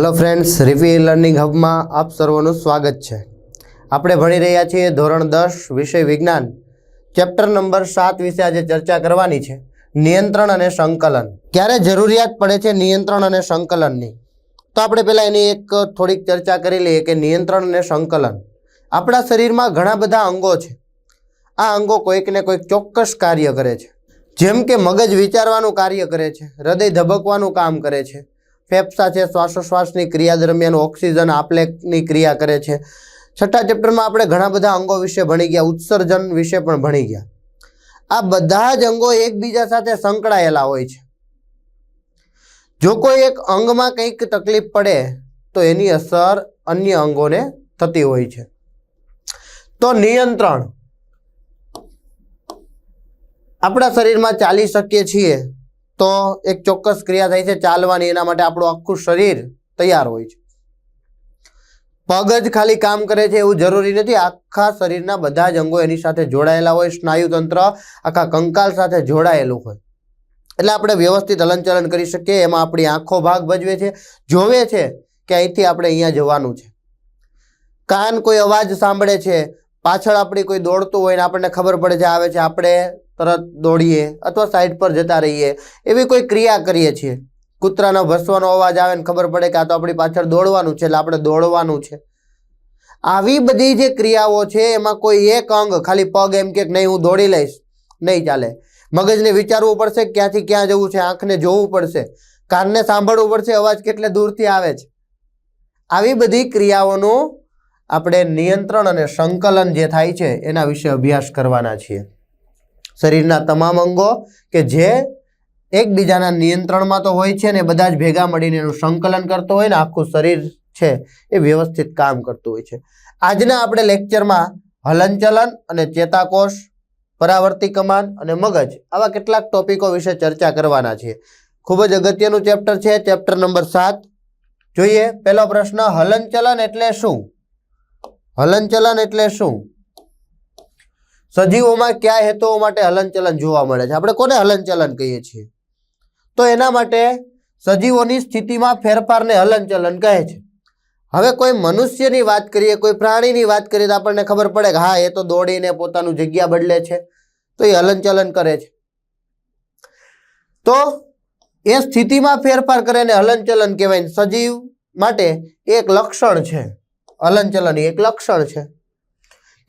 Hello friends, review learning hub में आप सर्वનું સ્વાગત છે। આપણે ભણી રહ્યા છીએ ધોરણ 10 વિષય વિજ્ઞાન ચેપ્ટર નંબર 7 વિશે આજે ચર્ચા કરવાની છે। નિયંત્રણ અને સંકલન। ક્યારે જરૂરિયાત પડે છે નિયંત્રણ અને સંકલનની? તો આપણે પહેલા એની એક થોડીક ચર્ચા કરી લઈએ કે નિયંત્રણ અને સંકલન। આપણા શરીરમાં ઘણા બધા અંગો છે। આ અંગો કોઈક ને કોઈક ચોક્કસ કાર્ય કરે છે। જેમ કે મગજ વિચારવાનું કાર્ય કરે છે, હૃદય ધબકવાનું કામ કરે છે, ફેફસા છે શ્વાસોશ્વાસની ક્રિયા દરમિયાન ઓક્સિજન આપલેની ક્રિયા કરે છે। છઠ્ઠા ચેપ્ટરમાં આપણે ઘણા બધા અંગો વિશે ભણી ગયા, ઉત્સર્જન વિશે પણ ભણી ગયા। આ બધા જ અંગો એકબીજા સાથે સંકળાયેલા હોય છે। જો કોઈ એક અંગમાં કંઈક તકલીફ પડે તો એની અસર અન્ય અંગોને થતી હોય છે। તો નિયંત્રણ, આપણા શરીરમાં ચાલી શકીએ છીએ તો એક ચોક્કસ ક્રિયા થાય છે ચાલવાની, એના માટે આપણું આખું શરીર તૈયાર હોય છે। પગ જ ખાલી કામ કરે છે એવું જરૂરી નથી, આખા શરીરના બધા જ અંગો એની સાથે જોડાયેલા હોય। સ્નાયુતંત્ર આખા કંકાલ સાથે જોડાયેલું હોય એટલે આપણે વ્યવસ્થિત હલનચલન કરી શકીએ। એમાં આપણી આંખો ભાગ ભજવે છે, જોવે છે કે અહીંથી આપણે અહીંયા જવાનું છે। કાન કોઈ અવાજ સાંભળે છે, પાછળ આપણી કોઈ દોડતું હોય ને આપણને ખબર પડે છે આવે છે, આપણે તરત દોડીએ અથવા સાઈડ પર જતા રહીએ, એવી કોઈ ક્રિયા કરીએ છીએ। કૂતરાનો ભસવાનો અવાજ આવે ને ખબર પડે કે આ તો આપણી પાછળ દોડવાનું છે એટલે આપણે દોડવાનું છે। આવી બધી જે ક્રિયાઓ છે એમાં કોઈ એક અંગ ખાલી પગ એમ કે નહીં હું દોડી લઈશ, નહીં ચાલે। મગજને વિચારવું પડશે ક્યાંથી ક્યાં જવું છે, આંખને જોવું પડશે, કાનને સાંભળવું પડશે અવાજ કેટલે દૂરથી આવે છે। આવી બધી ક્રિયાઓનું આપણે નિયંત્રણ અને સંકલન જે થાય છે એના વિશે અભ્યાસ કરવાના છીએ। શરીરના તમામ અંગો કે જે એકબીજાના નિયંત્રણમાં તો હોય છે ને બધા જ ભેગા મળીને એનું સંકલન કરતો હોય ને આખું શરીર છે એ વ્યવસ્થિત કામ કરતું હોય છે। આજના આપણે લેક્ચરમાં હલનચલન અને ચેતાકોષ, પરાવર્તી કમાન અને મગજ આવા કેટલાક ટોપિકો વિશે ચર્ચા કરવાના છીએ। ખૂબ જ અગત્યનું ચેપ્ટર છે, ચેપ્ટર નંબર 7। જોઈએ પહેલો પ્રશ્ન, હલનચલન એટલે શું? હલનચલન એટલે શું? સજીવોમાં કયા હેતુઓ માટે હલનચલન જોવા મળે છે? આપણે કોને હલનચલન કહીએ છીએ? તો એના માટે સજીવોની સ્થિતિમાં ફેરફારને હલનચલન કહે છે। હવે કોઈ મનુષ્યની વાત કરીએ, કોઈ પ્રાણીની વાત કરીએ તો આપણને ખબર પડે કે હા એ તો દોડીને પોતાનું જગ્યા બદલે છે તો એ હલનચલન કરે છે। તો એ સ્થિતિમાં ફેરફાર કરે ને હલનચલન કહેવાય। સજીવ માટે એક લક્ષણ છે, હલનચલન એક લક્ષણ છે।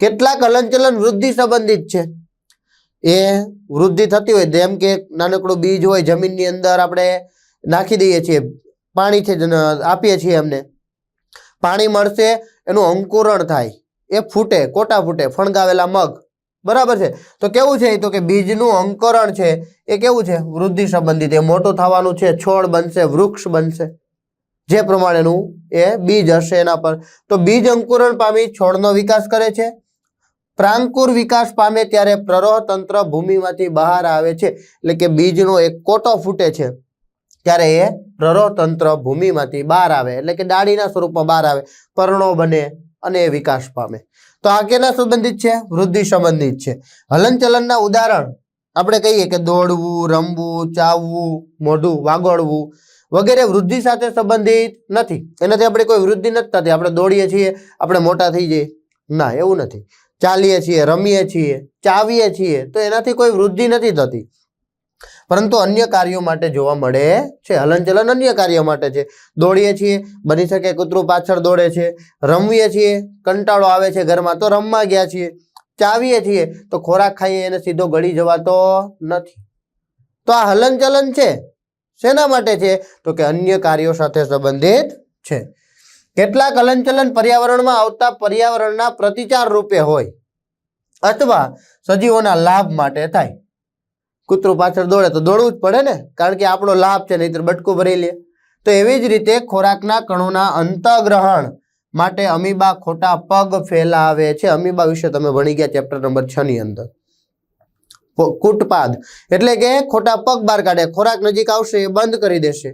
કેટલાક હલનચલન વૃદ્ધિ સંબંધિત છે, એ વૃદ્ધિ થતી હોય જેમ કે નાનકડું બીજ હોય જમીનની અંદર આપણે નાખી દઈએ છીએ, પાણી છે આપીએ છીએ, એમને પાણી મળશે, એનું અંકુરણ થાય, એ ફૂટે, કોટા ફૂટે, ફણગાવેલા મગ, બરાબર છે। તો કેવું છે? તો કે બીજનું અંકુરણ છે એ કેવું છે? વૃદ્ધિ સંબંધિત, એ મોટું થવાનું છે, છોડ બનશે, વૃક્ષ બનશે, જે પ્રમાણેનું એ બીજ હશે એના પર। તો બીજ અંકુરણ પામી છોડનો વિકાસ કરે છે। પ્રાંકુર વિકાસ પામે ત્યારે પ્રરોહ તંત્ર ભૂમિમાંથી બહાર આવે છે, એટલે કે બીજનો એક કોટો ફૂટે છે ત્યારે એ પ્રરોહ તંત્ર ભૂમિમાંથી બહાર આવે એટલે કે ડાળીના સ્વરૂપમાં બહાર આવે, પર્ણો બને અને એ વિકાસ પામે। તો આ કેના સંબંધિત છે? વૃદ્ધિ સંબંધિત છે। હલનચલનના ઉદાહરણ આપણે કહીએ કે દોડવું, રમવું, ચાવવું, મોઢું વાગોળવું વગેરે વૃદ્ધિ સાથે સંબંધિત નથી। એનાથી આપણે કોઈ વૃદ્ધિ નથી થતી। આપણે દોડીએ છીએ આપણે મોટા થઈ જઈએ, ના, એવું નથી। ચાલીએ છીએ, રમીએ છીએ, ચાવીએ છીએ તો એનાથી કોઈ વૃદ્ધિ નથી થતી, પરંતુ અન્ય કાર્યો માટે જોવા મળે છે। હલનચલન અન્ય કાર્યો માટે છે। દોડીએ છીએ, બની શકે કૂતરું પાછળ દોડે છે, રમીએ છીએ, કંટાળો આવે છે ઘરમાં તો રમવા ગયા છીએ, ચાવીએ છીએ તો ખોરાક ખાઈએ એને સીધો ગળી જવાતો નથી। તો આ હલનચલન છે શેના માટે છે? તો કે અન્ય કાર્યો સાથે સંબંધિત છે। કેટલાક હલનચલન પર્યાવરણમાં આવતા પર્યાવરણના પ્રતિચાર રૂપે હોય અથવા સજીવોના લાભ માટે થાય। કૂતરું પાછળ દોડે તો દોડવું જ પડે ને, કારણ કે આપણો લાભ છે, નહીંતર બટકું ભરી લે। તો એવી જ રીતે ખોરાકના કણોના અંતઃગ્રહણ માટે અમીબા ખોટા પગ ફેલાવે છે। અમીબા વિશે તમે ભણી ગયા ચેપ્ટર નંબર 6 ની અંદર। કૂટપાદ એટલે કે ખોટા પગ બહાર કાઢે, ખોરાક નજીક આવશે એ બંધ કરી દેશે।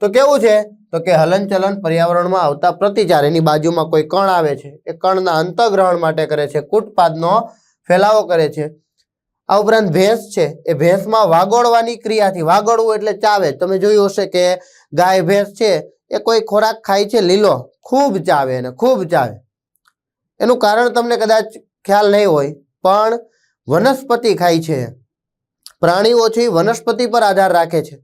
તો કેવું છે? તો કે હલનચલન પર્યાવરણમાં આવતા પ્રતિચાર, એની બાજુમાં કોઈ કણ આવે છે એ કણના અંતઃગ્રહણ માટે કરે છે, કૂટપાદનો ફેલાવો કરે છે। આ ઉપરાંત ભેંસ છે એ ભેંસમાં વાગોળવાની ક્રિયાથી, વાગોળવું એટલે ચાવે, તમે જોયું હશે કે ગાય ભેંસ છે એ કોઈ ખોરાક ખાય છે લીલો, ખૂબ ચાવે અને ખૂબ ચાવે. એનું કારણ તમને કદાચ ખ્યાલ નહીં હોય, પણ વનસ્પતિ ખાય છે. પ્રાણીઓ છે એ વનસ્પતિ પર આધાર રાખે છે.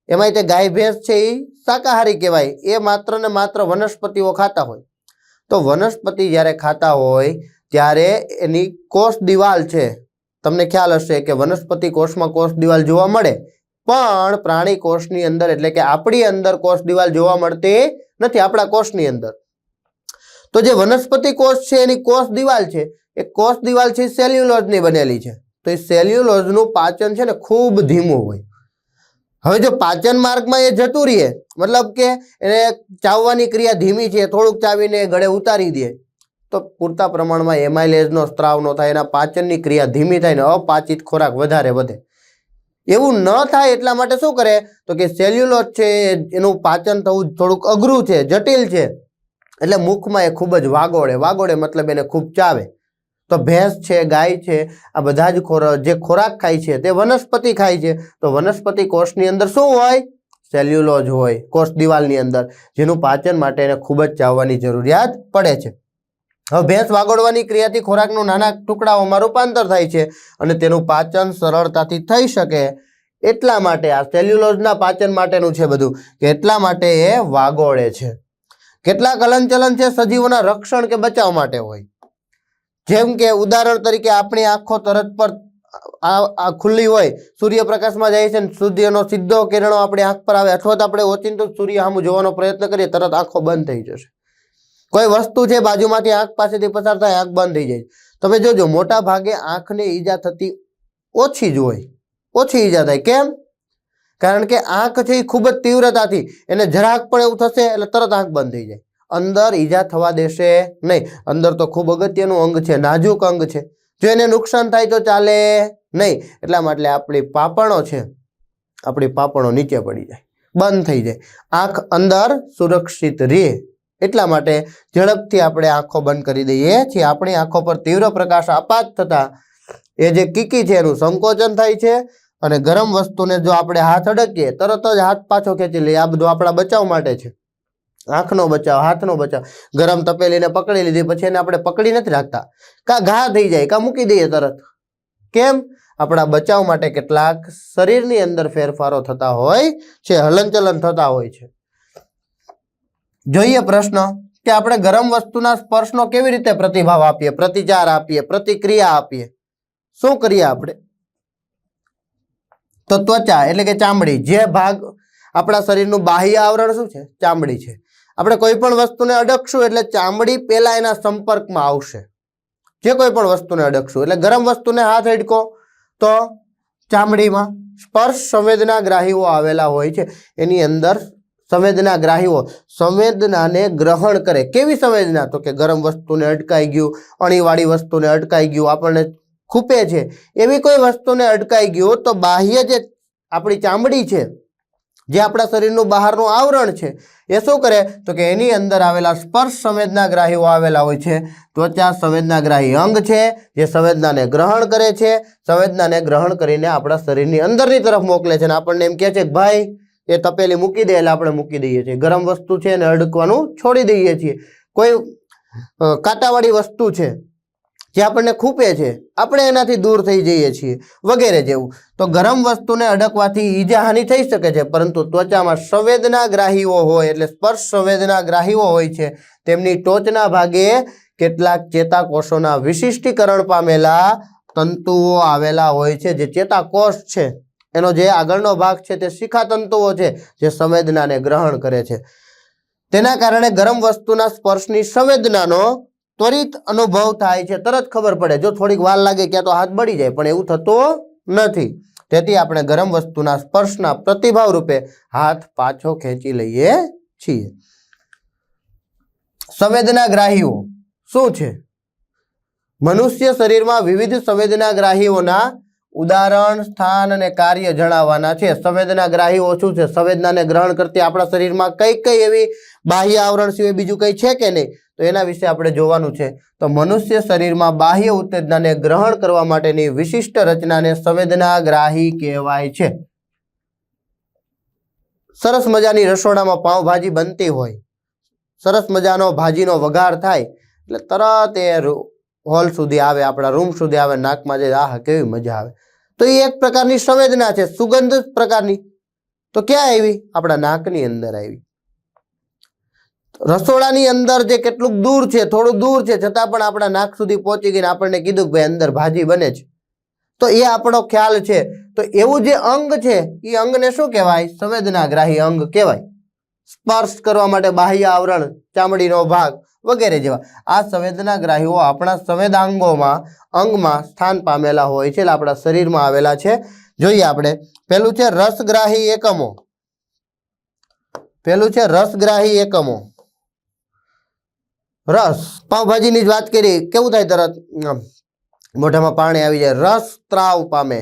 એમાંય તે ગાય ભેંસ છે એ શાકાહારી કહેવાય, એ માત્ર ને માત્ર વનસ્પતિઓ ખાતા હોય. તો વનસ્પતિ જ્યારે ખાતા હોય ત્યારે એની કોષ દિવાલ છે, તમને ખ્યાલ હશે કે વનસ્પતિ કોષમાં કોષ દિવાલ જોવા મળે, પણ પ્રાણી કોષની અંદર એટલે કે આપણી અંદર કોષ દિવાલ જોવા મળતી નથી, આપણા કોષની અંદર. તો જે વનસ્પતિ કોષ છે એની કોષ દિવાલ છે, એ કોષ દિવાલ છે સેલ્યુલોઝની બનેલી છે. તો એ સેલ્યુલોઝનું પાચન છે ને ખૂબ ધીમું હોય. હવે જો પાચન માર્ગમાં એ જતું રહે, મતલબ કે એને ચાવવાની ક્રિયા ધીમી છે, થોડુંક ચાવીને ગળે ઉતારી દે, તો પૂરતા પ્રમાણમાં એમાઇલેઝનો સ્ત્રાવ ન થાય, એના પાચનની ક્રિયા ધીમી થાય ને અપાચિત ખોરાક વધારે વધે. એવું ન થાય એટલા માટે શું કરે તો કે સેલ્યુલોઝ છે એનું પાચન થવું થોડુંક અઘરું છે, જટિલ છે, એટલે મુખમાં એ ખૂબ જ વાગોળે મતલબ એને ખૂબ ચાવે. તો ભેંસ છે, ગાય છે, આ બધા જ જે ખોરાક ખાય છે તે વનસ્પતિ ખાય છે. તો વનસ્પતિ કોષની અંદર શું હોય? સેલ્યુલોઝ હોય કોષ દિવાલની અંદર, જેનું પાચન માટે એને ખૂબ જ ચાવવાની જરૂરિયાત પડે છે. હવે ભેંસ વાગોળવાની ક્રિયાથી ખોરાકનું નાના ટુકડાઓમાં રૂપાંતર થાય છે અને તેનું પાચન સરળતાથી થઈ શકે, એટલા માટે આ સેલ્યુલોઝના પાચન માટેનું છે બધું, કે એટલા માટે એ વાગોળે છે. કેટલાક હલનચલન છે સજીવોના રક્ષણ કે બચાવ માટે હોય. જેમ કે ઉદાહરણ તરીકે આપણી આંખો તરત પર આ ખુલ્લી હોય, સૂર્યપ્રકાશમાં જાય છે, સૂર્યનો સીધો કિરણો આપણી આંખ પર આવે, અથવા તો આપણે ઓચિંતું સૂર્ય સામું જોવાનો પ્રયત્ન કરીએ, તરત આંખો બંધ થઈ જશે. કોઈ વસ્તુ છે બાજુમાંથી આંખ પાસેથી પસાર થાય, આંખ બંધ થઈ જાય. તમે જોજો મોટા ભાગે આંખને ઈજા થતી ઓછી જ હોય, ઓછી ઈજા થાય. કેમ? કારણ કે આંખ છે એ ખૂબ જ તીવ્રતાથી, એને જરાક પણ એવું થશે એટલે તરત આંખ બંધ થઈ જાય. અંદર ઈજા થવા દેશે નહીં. અંદર તો ખૂબ અગત્યનું અંગ છે, નાજુક અંગ છે, જો એને નુકસાન થાય તો ચાલે નહીં. એટલા માટે આપણી પાપણો છે, આપણી પાપણો નીચે પડી જાય, બંધ થઈ જાય, આંખ અંદર સુરક્ષિત રહે. એટલા માટે ઝડપથી આપણે આંખો બંધ કરી દઈએ છીએ. આપણી આંખો પર તીવ્ર પ્રકાશ આપાત થતા એ જે કીકી છે એનું સંકોચન થાય છે, અને ગરમ વસ્તુને જો આપણે હાથ અડકીએ તરત જ હાથ પાછો ખેંચી લઈએ. આ બધું આપણા બચાવ માટે છે, આંખનો બચાવ, હાથનો બચાવ. ગરમ તપેલીને પકડી લીધી પછી એને આપણે પકડી નથી રાખતા, કાં ઘા થઈ જાય કાં મૂકી દઈએ તરત. કેમ? આપણા બચાવ માટે કેટલાક શરીરની અંદર ફેરફારો થતા હોય છે, હલનચલન થતા હોય છે. જોઈએ પ્રશ્ન કે આપણે ગરમ વસ્તુના સ્પર્શનો કેવી રીતે પ્રતિભાવ આપીએ, પ્રતિચાર આપીએ, પ્રતિક્રિયા આપીએ? શું કરીએ આપણે? તો ત્વચા એટલે કે ચામડી, જે ભાગ આપણા શરીરનું બાહ્ય આવરણ શું છે? ચામડી છે. આપણે કોઈ પણ વસ્તુને અડકશું એટલે ચામડી પહેલા એના સંપર્કમાં આવશે. જે કોઈ પણ વસ્તુને અડકશું એટલે ગરમ વસ્તુને હાથ અડકો તો ચામડીમાં સ્પર્શ સંવેદનાગ્રાહીઓ આવેલા હોય છે. એની અંદર સંવેદનાગ્રાહીઓ સંવેદનાને ગ્રહણ કરે. કેવી સંવેદના? તો કે ગરમ વસ્તુને અટકાઈ ગયું, અણીવાળી વસ્તુને અટકાઈ ગયું, આપણને ખૂપે છે એવી કોઈ વસ્તુને અટકાઈ ગયું, તો બાહ્ય જે આપણી ચામડી છે, જે આપણા શરીરનું બહારનું આવરણ છે, એ શું કરે તો કે એની અંદર આવેલા સ્પર્શ સંવેદનાગ્રાહીઓ આવેલા હોય છે. ત્વચા સંવેદનાગ્રાહી અંગ છે, જે સંવેદનાને ગ્રહણ કરે છે. સંવેદનાને ગ્રહણ કરીને આપણા શરીરની અંદરની તરફ મોકલે છે, અને આપણને એમ કહે છે કે ભાઈ એ તપેલી મૂકી દે, એટલે આપણે મૂકી દઈએ છીએ. ગરમ વસ્તુ છે એને અડકવાનું છોડી દઈએ છીએ. કોઈ કાંટાવાળી વસ્તુ છે જે આપણને ખૂપે છે, આપણે એનાથી દૂર થઈ જઈએ છીએ, વગેરે જેવું. તો ગરમ વસ્તુને અડકવાથી ઈજાહાનિ થઈ શકે છે, પરંતુ ત્વચામાં સંવેદનાગ્રાહીઓ હોય એટલે સ્પર્શ સંવેદનાગ્રાહીઓ હોય છે. તેમની ટોચના ભાગે કેટલાક ચેતાકોષોના વિશિષ્ટીકરણ પામેલા તંતુઓ આવેલા હોય છે. જે ચેતાકોષ છે એનો જે આગળનો ભાગ છે તે શિખા તંતુઓ છે, જે સંવેદનાને ગ્રહણ કરે છે. તેના કારણે ગરમ વસ્તુના સ્પર્શની સંવેદનાનો ત્વરિત અનુભવ થાય છે, તરત ખબર પડે. જો થોડીક વાર લાગે ક્યાં તો હાથ બળી જાય, પણ એવું થતું નથી. તેથી આપણે ગરમ વસ્તુના સ્પર્શના પ્રતિભાવ રૂપે હાથ પાછો ખેંચી લઈએ છીએ. સંવેદનાગ્રાહીઓ શું છે? મનુષ્ય શરીરમાં વિવિધ સંવેદનાગ્રાહીઓના ઉદાહરણ, સ્થાન અને કાર્ય જણાવવાના છે. સંવેદનાગ્રાહીઓ શું છે? સંવેદનાને ગ્રહણ કરતી આપણા શરીરમાં કઈ કઈ એવી બાહ્ય આવરણ સિવાય બીજું કઈ છે કે નહીં, તો એના વિશે આપણે જોવાનું છે. તો મનુષ્ય શરીરમાં બાહ્ય ઉત્તેજનાને ગ્રહણ કરવા માટેની વિશિષ્ટ રચનાને સંવેદનાગ્રાહી કહેવાય છે. સરસ મજાની રસોડામાં પાઉંભાજી બનતી હોય, સરસ મજાનો ભાજીનો વઘાર થાય એટલે તરત એ હોલ સુધી આવે, આપણા રૂમ સુધી આવે, નાકમાં જાય, આહ કેવી મજા આવે. તો એ એક પ્રકારની સંવેદના છે, સુગંધ પ્રકારની. તો ક્યાં આવી? આપણા નાકની અંદર આવી. રસોડાની અંદર જે કેટલુંક દૂર છે, થોડું દૂર છે, છતાં પણ આપણા નાક સુધી પહોંચી ગઈને આપણને કીધું કે ભાઈ અંદર ભાજી બને છે. તો એ આપણો ખ્યાલ છે. તો એવું જે અંગ છે એ અંગને શું કહેવાય? સંવેદનાગ્રાહી અંગ કહેવાય. સ્પર્શ કરવા માટે બાહ્ય આવરણ, ચામડીનો ભાગ વગેરે જેવા આ સંવેદનાગ્રાહીઓ આપણા સંવેદાંગોમાં, અંગમાં સ્થાન પામેલા હોય છે, એટલે આપણા શરીરમાં આવેલા છે. જોઈએ આપણે. પહેલું છે રસગ્રાહી એકમો. પહેલું છે રસગ્રાહી એકમો. રસ, પાવભાજીની જ વાત કરી, કેવું થાય? તરત મોઢામાં પાણી આવી જાય, રસ સ્ત્રાવ પામે.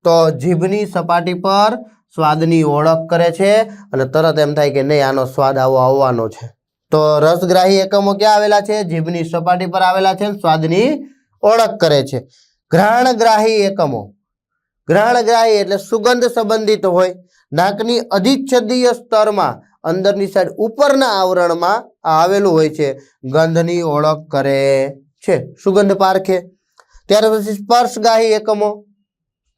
તો જીભની સપાટી પર સ્વાદની ઓળખ કરે છે અને તરત એમ થાય કે નહીં, આનો સ્વાદ આવો આવવાનો છે. તો રસગ્રાહી એકમો ક્યાં આવેલા છે? જીભની સપાટી પર આવેલા છે, સ્વાદની ઓળખ કરે છે. ઘ્રાણગ્રાહી એકમો. ઘ્રાણગ્રાહી એટલે સુગંધ સંબંધિત હોય. નાકની અધિચ્છદીય સ્તરમાં અંદરની સાઈડ ઉપરના આવરણમાં આવેલું હોય છે, ગંધની ઓળખ કરે છે, સુગંધ પારખે. ત્યાર પછી સ્પર્શગ્રાહી એકમો.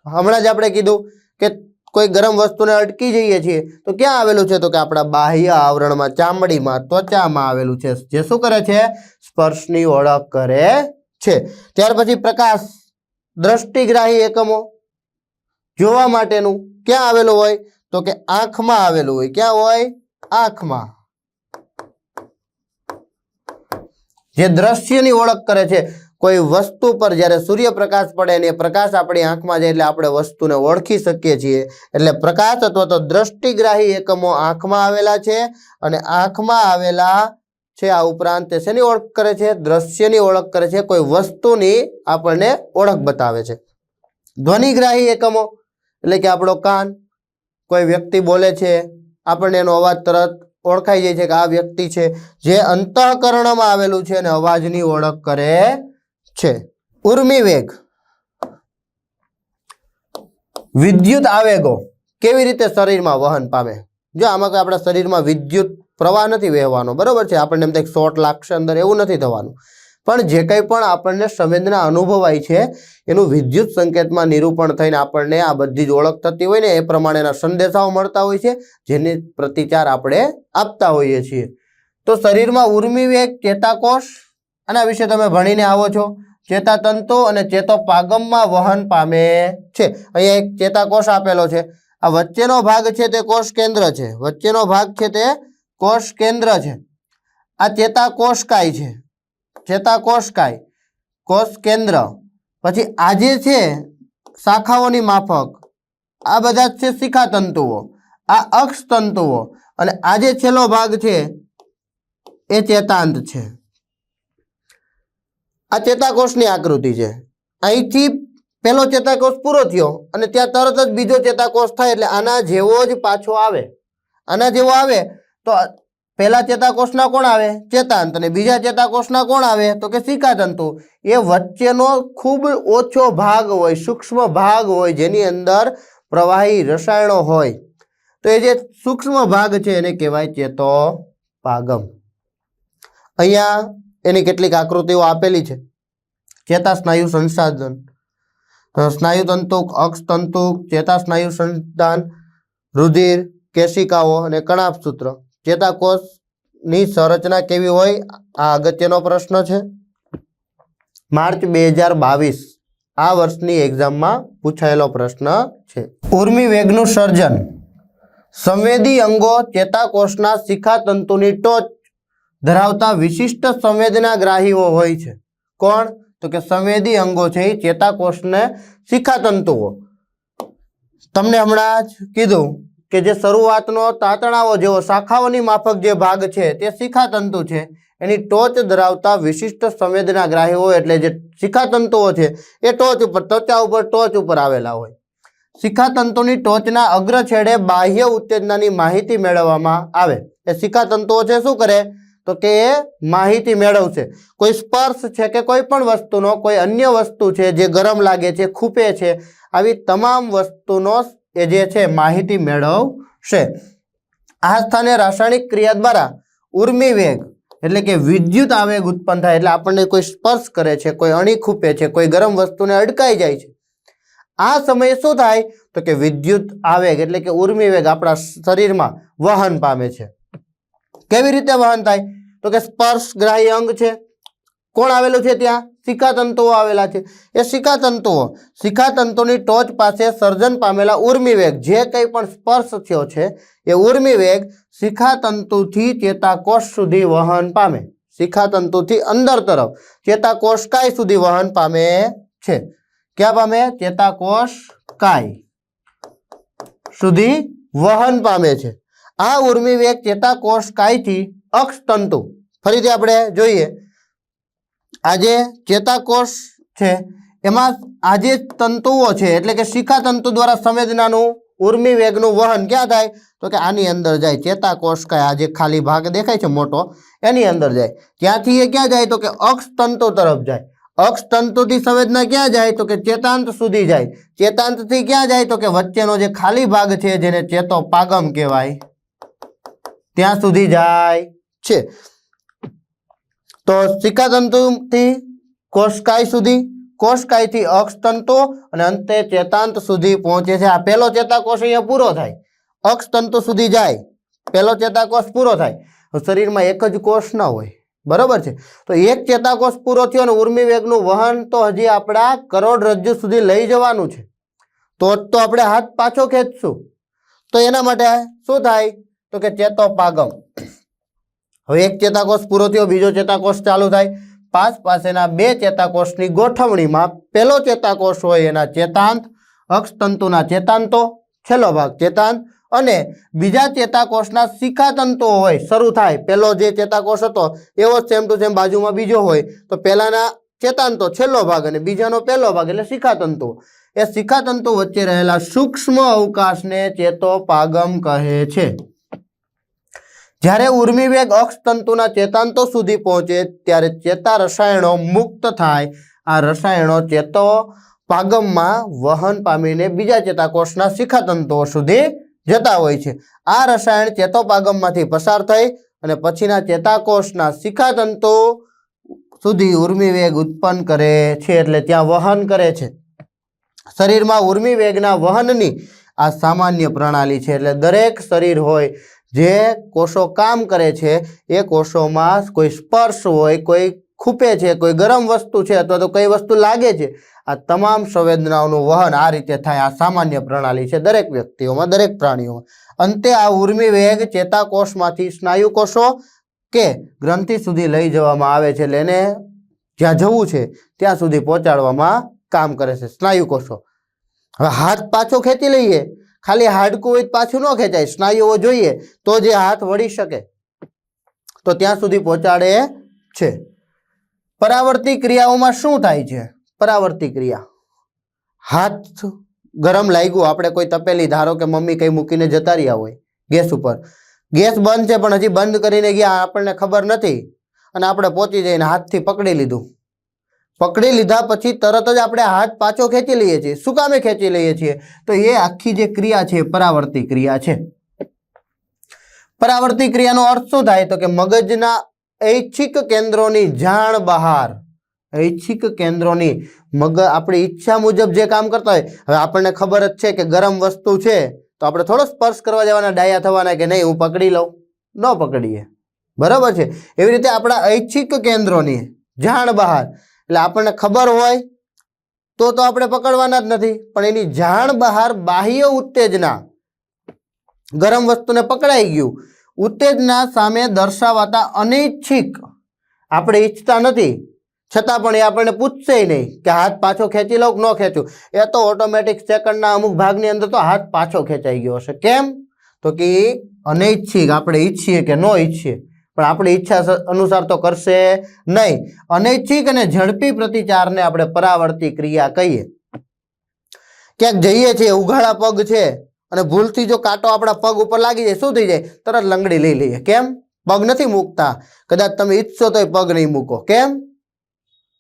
હમણાં જ આપણે કીધું કે કોઈ ગરમ વસ્તુને અટકી જઈએ છીએ તો ક્યાં આવેલું છે? તો કે આપણા બાહ્ય આવરણમાં, ચામડીમાં, ત્વચામાં આવેલું છે, જે શું કરે છે? સ્પર્શની ઓળખ કરે છે. ત્યાર પછી પ્રકાશ, દ્રષ્ટિગ્રાહી એકમો. જોવા માટેનું ક્યાં આવેલું હોય? તો કે આંખમાં આવેલું હોય. ક્યાં હોય? આંખમાં. જે દ્રશ્યની ઓળખ કરે છે. કોઈ વસ્તુ પર જ્યારે સૂર્યપ્રકાશ પડે ને એ પ્રકાશ આપણી આંખમાં જાય એટલે આપણે વસ્તુને ઓળખી શકીએ છીએ. એટલે પ્રકાશ અથવા તો દ્રષ્ટિગ્રાહી એકમો આંખમાં આવેલા છે. અને આંખમાં આવેલા છે આ ઉપરાંત તે શેની ઓળખ કરે છે? દ્રશ્યની ઓળખ કરે છે. કોઈ વસ્તુની આપણને ઓળખ બતાવે છે. ધ્વનિગ્રાહી એકમો એટલે કે આપણો કાન. કોઈ વ્યક્તિ બોલે છે, આપણને એનો અવાજ તરત ઓળખાઈ જાય છે કે આ વ્યક્તિ છે. જે અંતઃકરણમાં આવેલું છે અને અવાજની ઓળખ કરે છે. ઉર્મિવેગ, વિદ્યુત આવેગો કેવી રીતે શરીરમાં વહન પામે? જો આમાં આપણા શરીરમાં વિદ્યુત પ્રવાહ નથી વહેવાનો, બરોબર છે? આપણને એમ થાય શોર્ટ લાગશે અંદર, એવું નથી થવાનું. પણ જે કંઈ પણ આપણને સંવેદના અનુભવાય છે એનું વિદ્યુત સંકેતમાં નિરૂપણ થઈને આપણને આ બધી જ ઓળખ થતી હોય ને એ પ્રમાણેના સંદેશાઓ મળતા હોય છે, જેની પ્રતિચાર આપણે આપતા હોઈએ છીએ. તો શરીરમાં ઉર્મિવેગ, ચેતાકોષ, આના વિશે તમે ભણીને આવો છો. ચેતાતંતુ અને ચેતોપાગમમાં વહન પામે છે. અહીંયા એક ચેતાકોષ આપેલો છે. આ વચ્ચેનો ભાગ છે તે કોષ કેન્દ્ર છે. વચ્ચેનો ભાગ છે તે કોષ કેન્દ્ર છે. આ ચેતાકોષકાય છે. ચેતાકોષકાય, કોષ કેન્દ્ર. પછી આ જે છે શાખાઓની માફક, આ બધા જ છે શિખાતંતુઓ, આ અક્ષ તંતુઓ, અને આ જે છેલ્લો ભાગ છે એ ચેતાંત છે. આ ચેતાકોષની આકૃતિ છે. અહીંથી પહેલો ચેતાકોષ પૂરો થયો અને ત્યાં તરત જ બીજો ચેતાકોષ થાય એટલે આના જેવો જ પાછો આવે. આના જેવો આવે તો પહેલા ચેતાકોષના કોણ આવે? ચેતાંત. અને બીજા ચેતાકોષના કોણ આવે? તો કે શિખાતંતુ. એ વચ્ચેનો ખૂબ ઓછો ભાગ હોય, સૂક્ષ્મ ભાગ હોય, જેની અંદર પ્રવાહી રસાયણો હોય. તો એ જે સૂક્ષ્મ ભાગ છે એને કહેવાય ચેતોપાગમ. અહીંયા એની કેટલીક આકૃતિઓ આપેલી છે. ચેતાસ્નાયુ સંસાધન, સ્નાયુતંતુ, અક્ષતંતુ, ચેતાસ્નાયુ સંધાન, રુધિર, કેશિકાઓ અને કણાભસૂત્ર. ચેતાકોષની સંરચના કેવી હોય? આ અગત્યનો પ્રશ્ન છે. માર્ચ 2022 આ વર્ષની એક્ઝામમાં પૂછાયેલો પ્રશ્ન છે. ઉર્મિવેગનું સર્જન. સંવેદી અંગો ચેતાકોષના શિખાતંતુની ટોચ ધરાવતા વિશિષ્ટ સંવેદનાગ્રાહીઓ હોય છે. કોણ? તો કે સંવેદી અંગો છે એ ચેતાકોષને શિખાતંતુઓ. તમને હમણાં જ કીધું કે જે શરૂઆતનો તાતણાઓ જેવો શાખાઓની માફક જે ભાગ છે તે શિખાતંતુ છે. એની ટોચ ધરાવતા વિશિષ્ટ સંવેદનાગ્રાહીઓ એટલે જે શિખાતંતુઓ છે એ ટોચ ઉપર, ત્વચા ઉપર, ટોચ ઉપર આવેલા હોય. શિખાતંતુની ટોચના અગ્ર છેડે બાહ્ય ઉત્તેજનાની માહિતી મેળવવામાં આવે. એ શિખાતંતુઓ છે શું કરે? તો કે એ માહિતી મેળવશે. કોઈ સ્પર્શ છે કે કોઈ પણ વસ્તુનો, કોઈ અન્ય વસ્તુ છે જે ગરમ લાગે છે, ખૂપે છે, આવી તમામ વસ્તુનો એ જે છે માહિતી મેળવશે. આ સ્થાને રાસાયણિક ક્રિયા દ્વારા ઉર્મી વેગ એટલે કે વિદ્યુત આવેગ ઉત્પન્ન થાય. એટલે આપણને કોઈ સ્પર્શ કરે છે, કોઈ અણી ખૂપે છે, કોઈ ગરમ વસ્તુને અડકાઈ જાય છે. આ સમયે શું થાય તો કે વિદ્યુત આવેગ એટલે કે ઉર્મી વેગ આપણા શરીરમાં વહન પામે છે. કેવી રીતે વહન થાય તો કે સ્પર્શગ્રાહી અંગ છે, કોણ આવેલું છે ત્યાં? શિખાતંતુઓ આવેલા છે. એ શિખાતંતુની ટોચ પાસે સર્જન પામેલા ઉર્મી વેગ, જે કંઈ પણ સ્પર્શ થયો છે એ ઉર્મી વેગ શિખાતંતુથી ચેતાકોષ સુધી વહન પામે. શિખાતંતુથી અંદર તરફ ચેતાકોષ કાય સુધી વહન પામે છે. ક્યાં પામે? ચેતાકોષ કાય સુધી વહન પામે છે. આ ઉર્મી વેગ ચેતાકોષ કાયથી અક્ષતંતુ, ફરીથી આપણે જોઈએ, આ જે ચેતાકોષ છે એમાં આ જે તંતુઓ છે એટલે કે શિખાતંતુ દ્વારા સંવેદનાનું ઉર્મી વેગનું વહન ક્યાં થાય તો કે આની અંદર જાય. ચેતાકોષ કાય, આ જે ખાલી ભાગ દેખાય છે મોટો, એની અંદર જાય. ત્યાંથી એ ક્યાં જાય તો કે અક્ષતંતુ તરફ જાય. અક્ષતંતુથી સંવેદના ક્યાં જાય તો કે ચેતાંત સુધી જાય. ચેતાંતથી ક્યાં જાય તો કે વચ્ચેનો જે ખાલી ભાગ છે જેને ચેતોપાગમ કહેવાય, ત્યાં સુધી જાય છે. તો શિખાતંતુથી કોષકાય સુધી, કોષકાયથી અક્ષતંતુ અને અંતે ચેતાંત સુધી પહોંચે છે. આ પહેલો ચેતાકોષ અહીંયા પૂરો થાય, અક્ષતંતુ સુધી જાય, પહેલો ચેતાકોષ પૂરો થાય. શરીરમાં એક જ કોષ ના હોય, બરોબર છે? તો એક ચેતાકોષ પૂરો થયો અને ઉર્મી વેગનું વહન તો હજી આપણા કરોડરજ્જુ સુધી લઈ જવાનું છે. તો આપણે હાથ પાછો ખેંચશું તો એના માટે શું થાય તો કે ચેતોપાગમ. હવે એક ચેતાકોષ પૂરો થયો, બીજો ચેતાકોષ ચાલુ થાય. પાસેના બે ચેતાકોષની ગોઠવણીમાં પહેલો ચેતાકોષ હોય એના ચેતાંત, અક્ષતંતુના ચેતાંતો, છેલ્લો ભાગ ચેતાંત, અને બીજા ચેતાકોષના શિખાતંતુઓ હોય. શરૂ થાય, પહેલો જે ચેતાકોષ હતો એવો સેમ ટુ સેમ બાજુમાં બીજો હોય, તો પહેલાના ચેતાંતો છેલ્લો ભાગ અને બીજાનો પહેલો ભાગ એટલે શિખાતંતુ. એ શિખાતંતુ વચ્ચે રહેલા સૂક્ષ્મ અવકાશને ચેતોપાગમ કહે છે. જ્યારે ઉર્મી વેગ અક્ષતંતુના ચેતાંતો સુધી પહોંચે ત્યારે ચેતા રસાયણો મુક્ત થાય. આ રસાયણો ચેતોપાગમમાં વહન પામીને બીજા ચેતાકોષના શિખાતંતુઓ સુધી જતા હોય છે. આ રસાયણ ચેતોપાગમમાંથી પસાર થઈ અને પછીના ચેતાકોષના શિખાતંતુ સુધી ઉર્મી વેગ ઉત્પન્ન કરે છે, એટલે ત્યાં વહન કરે છે. શરીરમાં ઉર્મી વેગના વહનની આ સામાન્ય પ્રણાલી છે. એટલે દરેક શરીર હોય, જે કોષો કામ કરે છે એ કોષોમાં કોઈ સ્પર્શ હોય, કોઈ ખૂપે છે, કોઈ ગરમ વસ્તુ છે અથવા તો કઈ વસ્તુ લાગે છે, આ તમામ સંવેદનાઓનું વહન આ રીતે થાય. આ સામાન્ય પ્રણાલી છે દરેક વ્યક્તિઓમાં, દરેક પ્રાણીઓમાં. અંતે આ ઉર્મી વેગ ચેતાકોષમાંથી સ્નાયુ કોષો કે ગ્રંથિ સુધી લઈ જવામાં આવે છે. એટલે એને જ્યાં જવું છે ત્યાં સુધી પહોંચાડવામાં કામ કરે છે સ્નાયુ કોષો. હવે હાથ પાછો ખેંચી લઈએ, ખાલી હાડકું હોય પાછું ન ખેંચાય, સ્નાયુઓ જોઈએ તો જે હાથ વળી શકે, તો ત્યાં સુધી પહોંચાડે છે. પરાવર્તી ક્રિયાઓમાં શું થાય છે? પરાવર્તી ક્રિયા, હાથ ગરમ લાગ્યું, આપણે કોઈ તપેલી, ધારો કે મમ્મી કઈ મૂકીને જતા રહ્યા હોય ગેસ ઉપર, ગેસ બંધ છે પણ હજી બંધ કરીને ગયા, આપણને ખબર નથી અને આપણે પહોંચી જઈને હાથથી પકડી લીધું. પકડી લીધા પછી તરત જ આપણે હાથ પાછો ખેંચી લઈએ છીએ. શું કામે ખેંચી લઈએ છીએ? તો એ આખી જે ક્રિયા છે પરાવર્તી ક્રિયા છે. પરાવર્તી ક્રિયાનો અર્થ શું થાય તો કે મગજના ઐચ્છિક કેન્દ્રોની જાણ બહાર, ઐચ્છિક કેન્દ્રોની, આપણી ઈચ્છા મુજબ જે કામ કરતા હોય. હવે આપણને ખબર જ છે કે ગરમ વસ્તુ છે તો આપણે થોડો સ્પર્શ કરવા જવાના, ડાયા થવાના કે નહીં હું પકડી લઉં, ન પકડીએ, બરાબર છે? એવી રીતે આપણા ઐચ્છિક કેન્દ્રોની જાણ બહાર, એટલે આપણને ખબર હોય તો આપણે પકડવાના જ નથી, પણ એની જાણ બહાર બાહ્ય ઉત્તેજના, ગરમ વસ્તુને પકડાઈ ગયું, ઉત્તેજના સામે દર્શાવાતા અનૈચ્છિક, આપણે ઈચ્છતા નથી છતાં પણ એ આપણને પૂછશે નહીં કે હાથ પાછો ખેંચી લઉં કે ન ખેંચું. એ તો ઓટોમેટિક સેકન્ડના અમુક ભાગની અંદર તો હાથ પાછો ખેંચાઈ ગયો હશે. કેમ તો કે અનૈચ્છિક, આપણે ઈચ્છીએ કે ન ઈચ્છીએ પણ આપણી ઈચ્છા અનુસાર તો કરશે નહીં. અનૈચ્છિક અને ઝડપી પ્રતિચારને આપણે પરાવર્તી ક્રિયા કહીએ. ક્યાંક જઈએ છીએ, ઉઘાડા પગ છે અને ભૂલથી જો કાંટો આપણા પગ ઉપર લાગી જાય, શું થઈ જાય? તરત લંગડી લઈ લઈએ. કેમ? પગ નથી મૂકતા. કદાચ તમે ઈચ્છો તો પગ નહીં મૂકો. કેમ?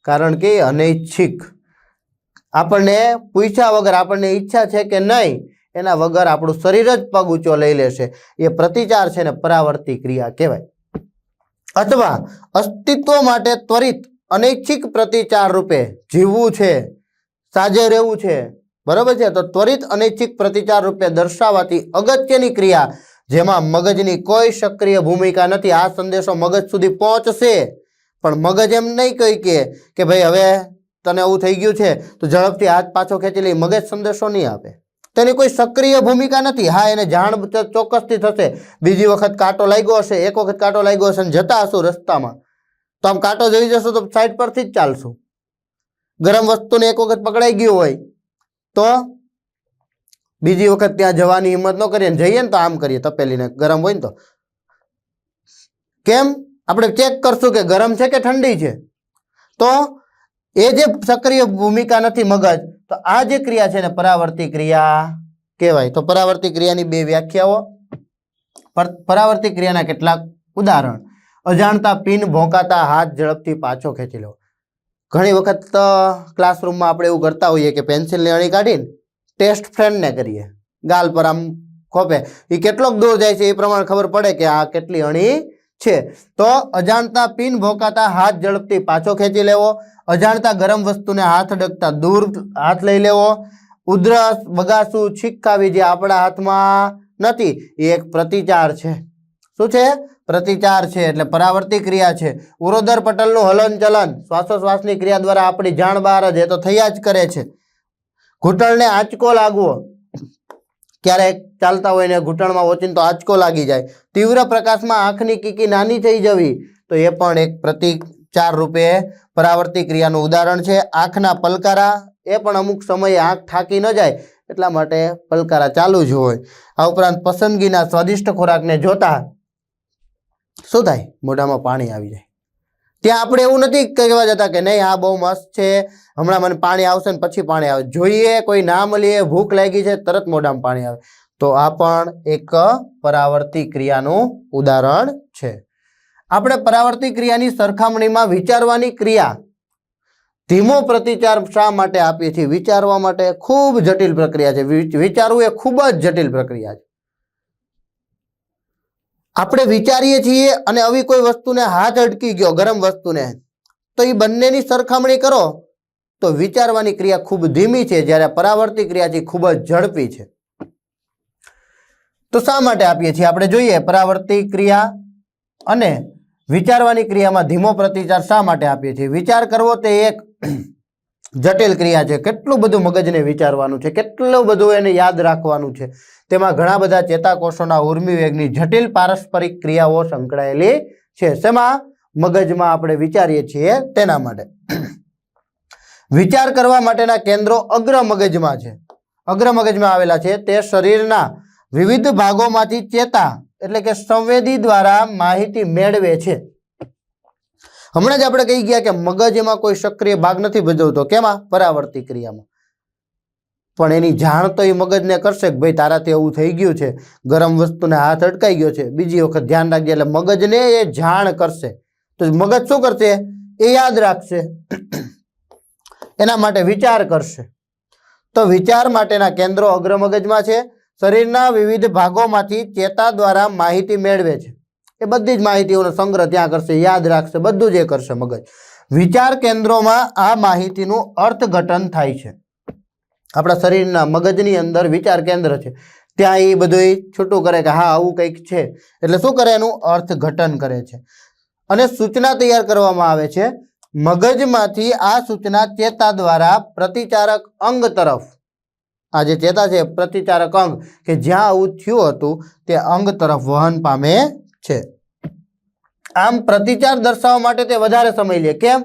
કારણ કે અનૈચ્છિક, આપણને પૂછ્યા વગર આપણને ઈચ્છા છે કે નહીં એના વગર આપણું શરીર જ પગ ઊંચો લઈ લેશે, એ પ્રતિચાર છે ને પરાવર્તી ક્રિયા કહેવાય. અથવા અસ્તિત્વ માટે ત્વરિત અનૈચ્છિક પ્રતિચાર રૂપે જીવવું છે, સાજે રહેવું છે, બરાબર છે, તો ત્વરિત અનૈચ્છિક પ્રતિચાર રૂપે દર્શાવાતી અગત્યની ક્રિયા જેમાં મગજની કોઈ સક્રિય ભૂમિકા નથી. આ સંદેશો મગજ સુધી પહોંચશે પણ મગજ એમ નહીં કહી કે ભાઈ હવે તને એવું થઈ ગયું છે તો ઝડપથી હાથ પાછો ખેંચી લઈ, મગજ સંદેશો નહીં આપે. તેની કોઈ સક્રિય ભૂમિકા નથી. હા, એને જાણ ચોક્કસથી થશે. બીજી વખત કાંટો લાગ્યો હશે, એક વખત કાંટો લાગ્યો હશે, જતા હશું રસ્તામાં તો આમ કાંટો જોઈ જશો તો સાઈડ પરથી જ ચાલશું. ગરમ વસ્તુને એક વખત પકડાઈ ગયું હોય તો બીજી વખત ત્યાં જવાની હિંમત ન કરીએ, જઈએ ને તો આમ કરીએ, તપેલીને ગરમ હોય ને તો કેમ આપણે ચેક કરશું કે ગરમ છે કે ઠંડી છે. તો એ જે સક્રિય ભૂમિકા નથી મગજ, તો આ જે ક્રિયા છે ને પરાવર્તી ક્રિયા કહેવાય. તો પરાવર્તી ક્રિયાની બે વ્યાખ્યાઓ, પરાવર્તી ક્રિયાના કેટલાક ઉદાહરણ. અજાણતા પિન ભોંકાતા હાથ ઝડપથી પાછો ખેંચી લો. ઘણી વખત ક્લાસરૂમમાં આપણે એવું કરતા હોઈએ કે પેન્સિલની અણી કાઢીને ટેસ્ટ ફ્રેન્ડને કરીએ, ગાલ પર આમ ખોપે, એ કેટલોક દૂર જાય છે એ પ્રમાણે ખબર પડે કે આ કેટલી અણી છે. તો અજાણતા પિન ભોંકાતા હાથ ઝડપથી પાછો ખેંચી લેવો, અજાણતા ગરમ વસ્તુને હાથ અડકતા દૂર હાથ લઈ લેવો, ઉધરસ, બગાસું, છીંક જે આપણા હાથમાં નથી એ એક પ્રતિચાર છે. શું છે? પ્રતિચાર છે, એટલે પરાવર્તી ક્રિયા છે. ઉરોદર પટલનું હલન ચલન શ્વાસોશ્વાસની ક્રિયા દ્વારા આપણી જાણ બહાર જ એ તો થયા જ કરે છે. ઘૂંટણને આંચકો લાગવો, ક્યારેક ચાલતા હોય ને ઘૂંટણમાં ઓચીને તો આંચકો લાગી જાય. તીવ્ર પ્રકાશમાં આંખની કીકી નાની થઈ જવી, તો એ પણ એક પ્રતિચાર રૂપે પરાવર્તી ક્રિયાનું ઉદાહરણ છે. આંખના પલકારા, એ પણ અમુક સમયે આંખ થાકી ન જાય એટલા માટે પલકારા ચાલુ જ હોય. આ ઉપરાંત પસંદગીના સ્વાદિષ્ટ ખોરાકને જોતા શું થાય? મોઢામાં પાણી આવી જાય. ત્યાં આપણે એવું નથી કહેવા જતા કે નહીં આ બહુ મસ્ત છે, હમણાં મને પાણી આવશે ને પછી પાણી આવે. જોઈએ કોઈ ના મળીએ, ભૂખ લાગી છે, તરત મોઢામાં પાણી આવે. તો આ પણ એક પરાવર્તી ક્રિયાનું ઉદાહરણ છે. આપણે પરાવર્તી ક્રિયાની સરખામણીમાં વિચારવાની ક્રિયા ધીમો પ્રતિચાર શા માટે આપીએ છીએ? વિચારવા માટે ખૂબ જટિલ પ્રક્રિયા છે. વિચારવું એ ખૂબ જ જટિલ પ્રક્રિયા છે. આપણે વિચારીએ છીએ અને આવી કોઈ વસ્તુને હાથ અડકી ગયો, ગરમ વસ્તુને, તો એ બંનેની સરખામણી કરો તો વિચારવાની ક્રિયા ખૂબ ધીમી છે, જ્યારે પરાવર્તી ક્રિયા છે ખૂબ જ ઝડપી છે. તો શા માટે આપીએ છીએ આપણે જોઈએ. પરાવર્તી ક્રિયા અને વિચારવાની ક્રિયામાં ધીમો પ્રતિચાર શા માટે આપીએ છીએ? વિચાર કરવો તે એક જટિલ ક્રિયા છે. કેટલું બધું મગજને વિચારવાનું છે, કેટલું બધું એને યાદ રાખવાનું છે. તેમાં ઘણા બધા ચેતાકોષોના ઉર્મિ વેગની જટિલ પારસ્પરિક ક્રિયાઓ સંકળાયેલી છે. શેમાં? મગજમાં આપણે વિચારીએ છીએ તેના માટે. વિચાર કરવા માટેના કેન્દ્રો અગ્ર મગજમાં છે, અગ્ર મગજમાં આવેલા છે. તે શરીરના વિવિધ ભાગોમાંથી ચેતા એટલે કે સંવેદી દ્વારા માહિતી મેળવે છે. હમણાં જ આપણે કહી ગયા કે મગજ એમાં કોઈ સક્રિય ભાગ નથી ભજવતો. કેમાં? પરાવર્તી ક્રિયામાં. પણ એની જાણ તો એ મગજને કરશે કે ભાઈ તારાથી એવું થઈ ગયું છે, ગરમ વસ્તુને હાથ અટકાઈ ગયો છે, બીજી વખત ધ્યાન રાખજે. એટલે મગજને એ જાણ કરશે. તો મગજ શું કરશે? એ યાદ રાખશે, એના માટે વિચાર કરશે. તો વિચાર માટેના કેન્દ્રો અગ્ર મગજમાં છે. શરીરના વિવિધ ભાગોમાંથી ચેતા દ્વારા માહિતી મેળવે છે. એ બધી જ માહિતીઓનો સંગ્રહ ત્યાં કરશે, યાદ રાખશે, બધું જ એ કરશે મગજ. વિચાર કેન્દ્રોમાં આ માહિતીનું અર્થઘટન થાય છે. આપણા શરીરના મગજની અંદર વિચાર કેન્દ્ર છે, ત્યાં એ બધું છૂટું કરે કે હા આવું કંઈક છે, એટલે શું કરે? એનું અર્થઘટન કરે છે અને સૂચના તૈયાર કરવામાં આવે છે. મગજમાંથી આ સૂચના ચેતા દ્વારા પ્રતિચારક અંગ તરફ, આ જે ચેતા છે પ્રતિચારક અંગ કે જ્યાં આવું થયું હતું તે અંગ તરફ વહન પામે છે. આમ પ્રતિચાર દર્શાવવા માટે તે વધારે સમય લે. કેમ?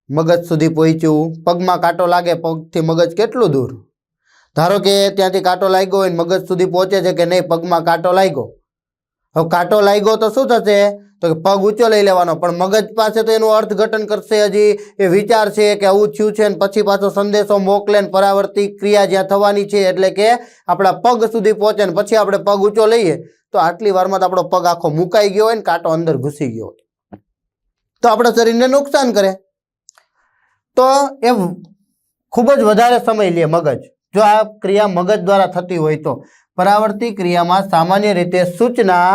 મગજ સુધી પહોંચ્યું, પગમાં કાંટો લાગે, પગથી મગજ કેટલું દૂર? ધારો કે ત્યાંથી કાંટો લાગ્યો હોય, મગજ સુધી પહોંચે છે કે નહીં પગમાં કાંટો લાગ્યો. હવે કાંટો લાગ્યો તો શું થશે? તો કે પગ ઊંચો લઈ લેવાનો, પણ મગજ પાસે તો એનું અર્થઘટન કરશે, હજી એ વિચાર છે કે આવું થયું છે, ને પછી પાછો સંદેશો મોકલે ને પરાવર્તી ક્રિયા જ્યાં થવાની છે એટલે કે આપણા પગ સુધી પહોંચે ને પછી આપણે પગ ઊંચો લઈએ તો આટલી વારમાં તો આપણો પગ આખો મુકાઈ ગયો હોય ને કાંટો અંદર ઘૂસી ગયો હોય તો આપણા શરીરને નુકસાન કરે. તો એ ખૂબ જ વધારે સમય લે મગજ. જો આ ક્રિયા મગજ દ્વારા થતી હોય તો પરાવર્તી ક્રિયામાં સામાન્ય રીતે સૂચના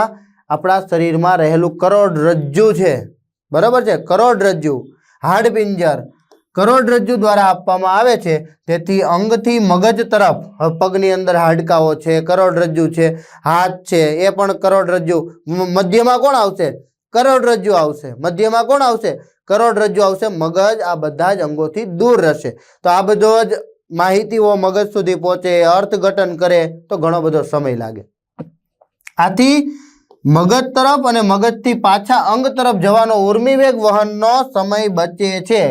આપણા શરીરમાં રહેલું કરોડરજ્જુ છે, બરાબર છે, કરોડરજ્જુ, હાડપિંજર, કરોડરજ્જુ દ્વારા આપવામાં આવે છે. તેથી અંગથી મગજ તરફ, પગની અંદર હાડકાઓ છે, કરોડરજ્જુ છે, હાથ છે, એ પણ કરોડરજ્જુ. મધ્યમાં કોણ આવશે? કરોડરજ્જુ આવશે. મધ્યમાં કોણ આવશે? કરોડરજ્જુ આવશે. મગજ આ બધા જ અંગોથી દૂર રહેશે. તો આ બધો જ માહિતીઓ મગજ સુધી પહોંચે, અર્થઘટન કરે તો ઘણો બધો સમય લાગે. આથી મગજ તરફ અને મગજથી પાછા અંગ તરફ જવાનો ઉર્મિવેગ વહનનો સમય બચે છે.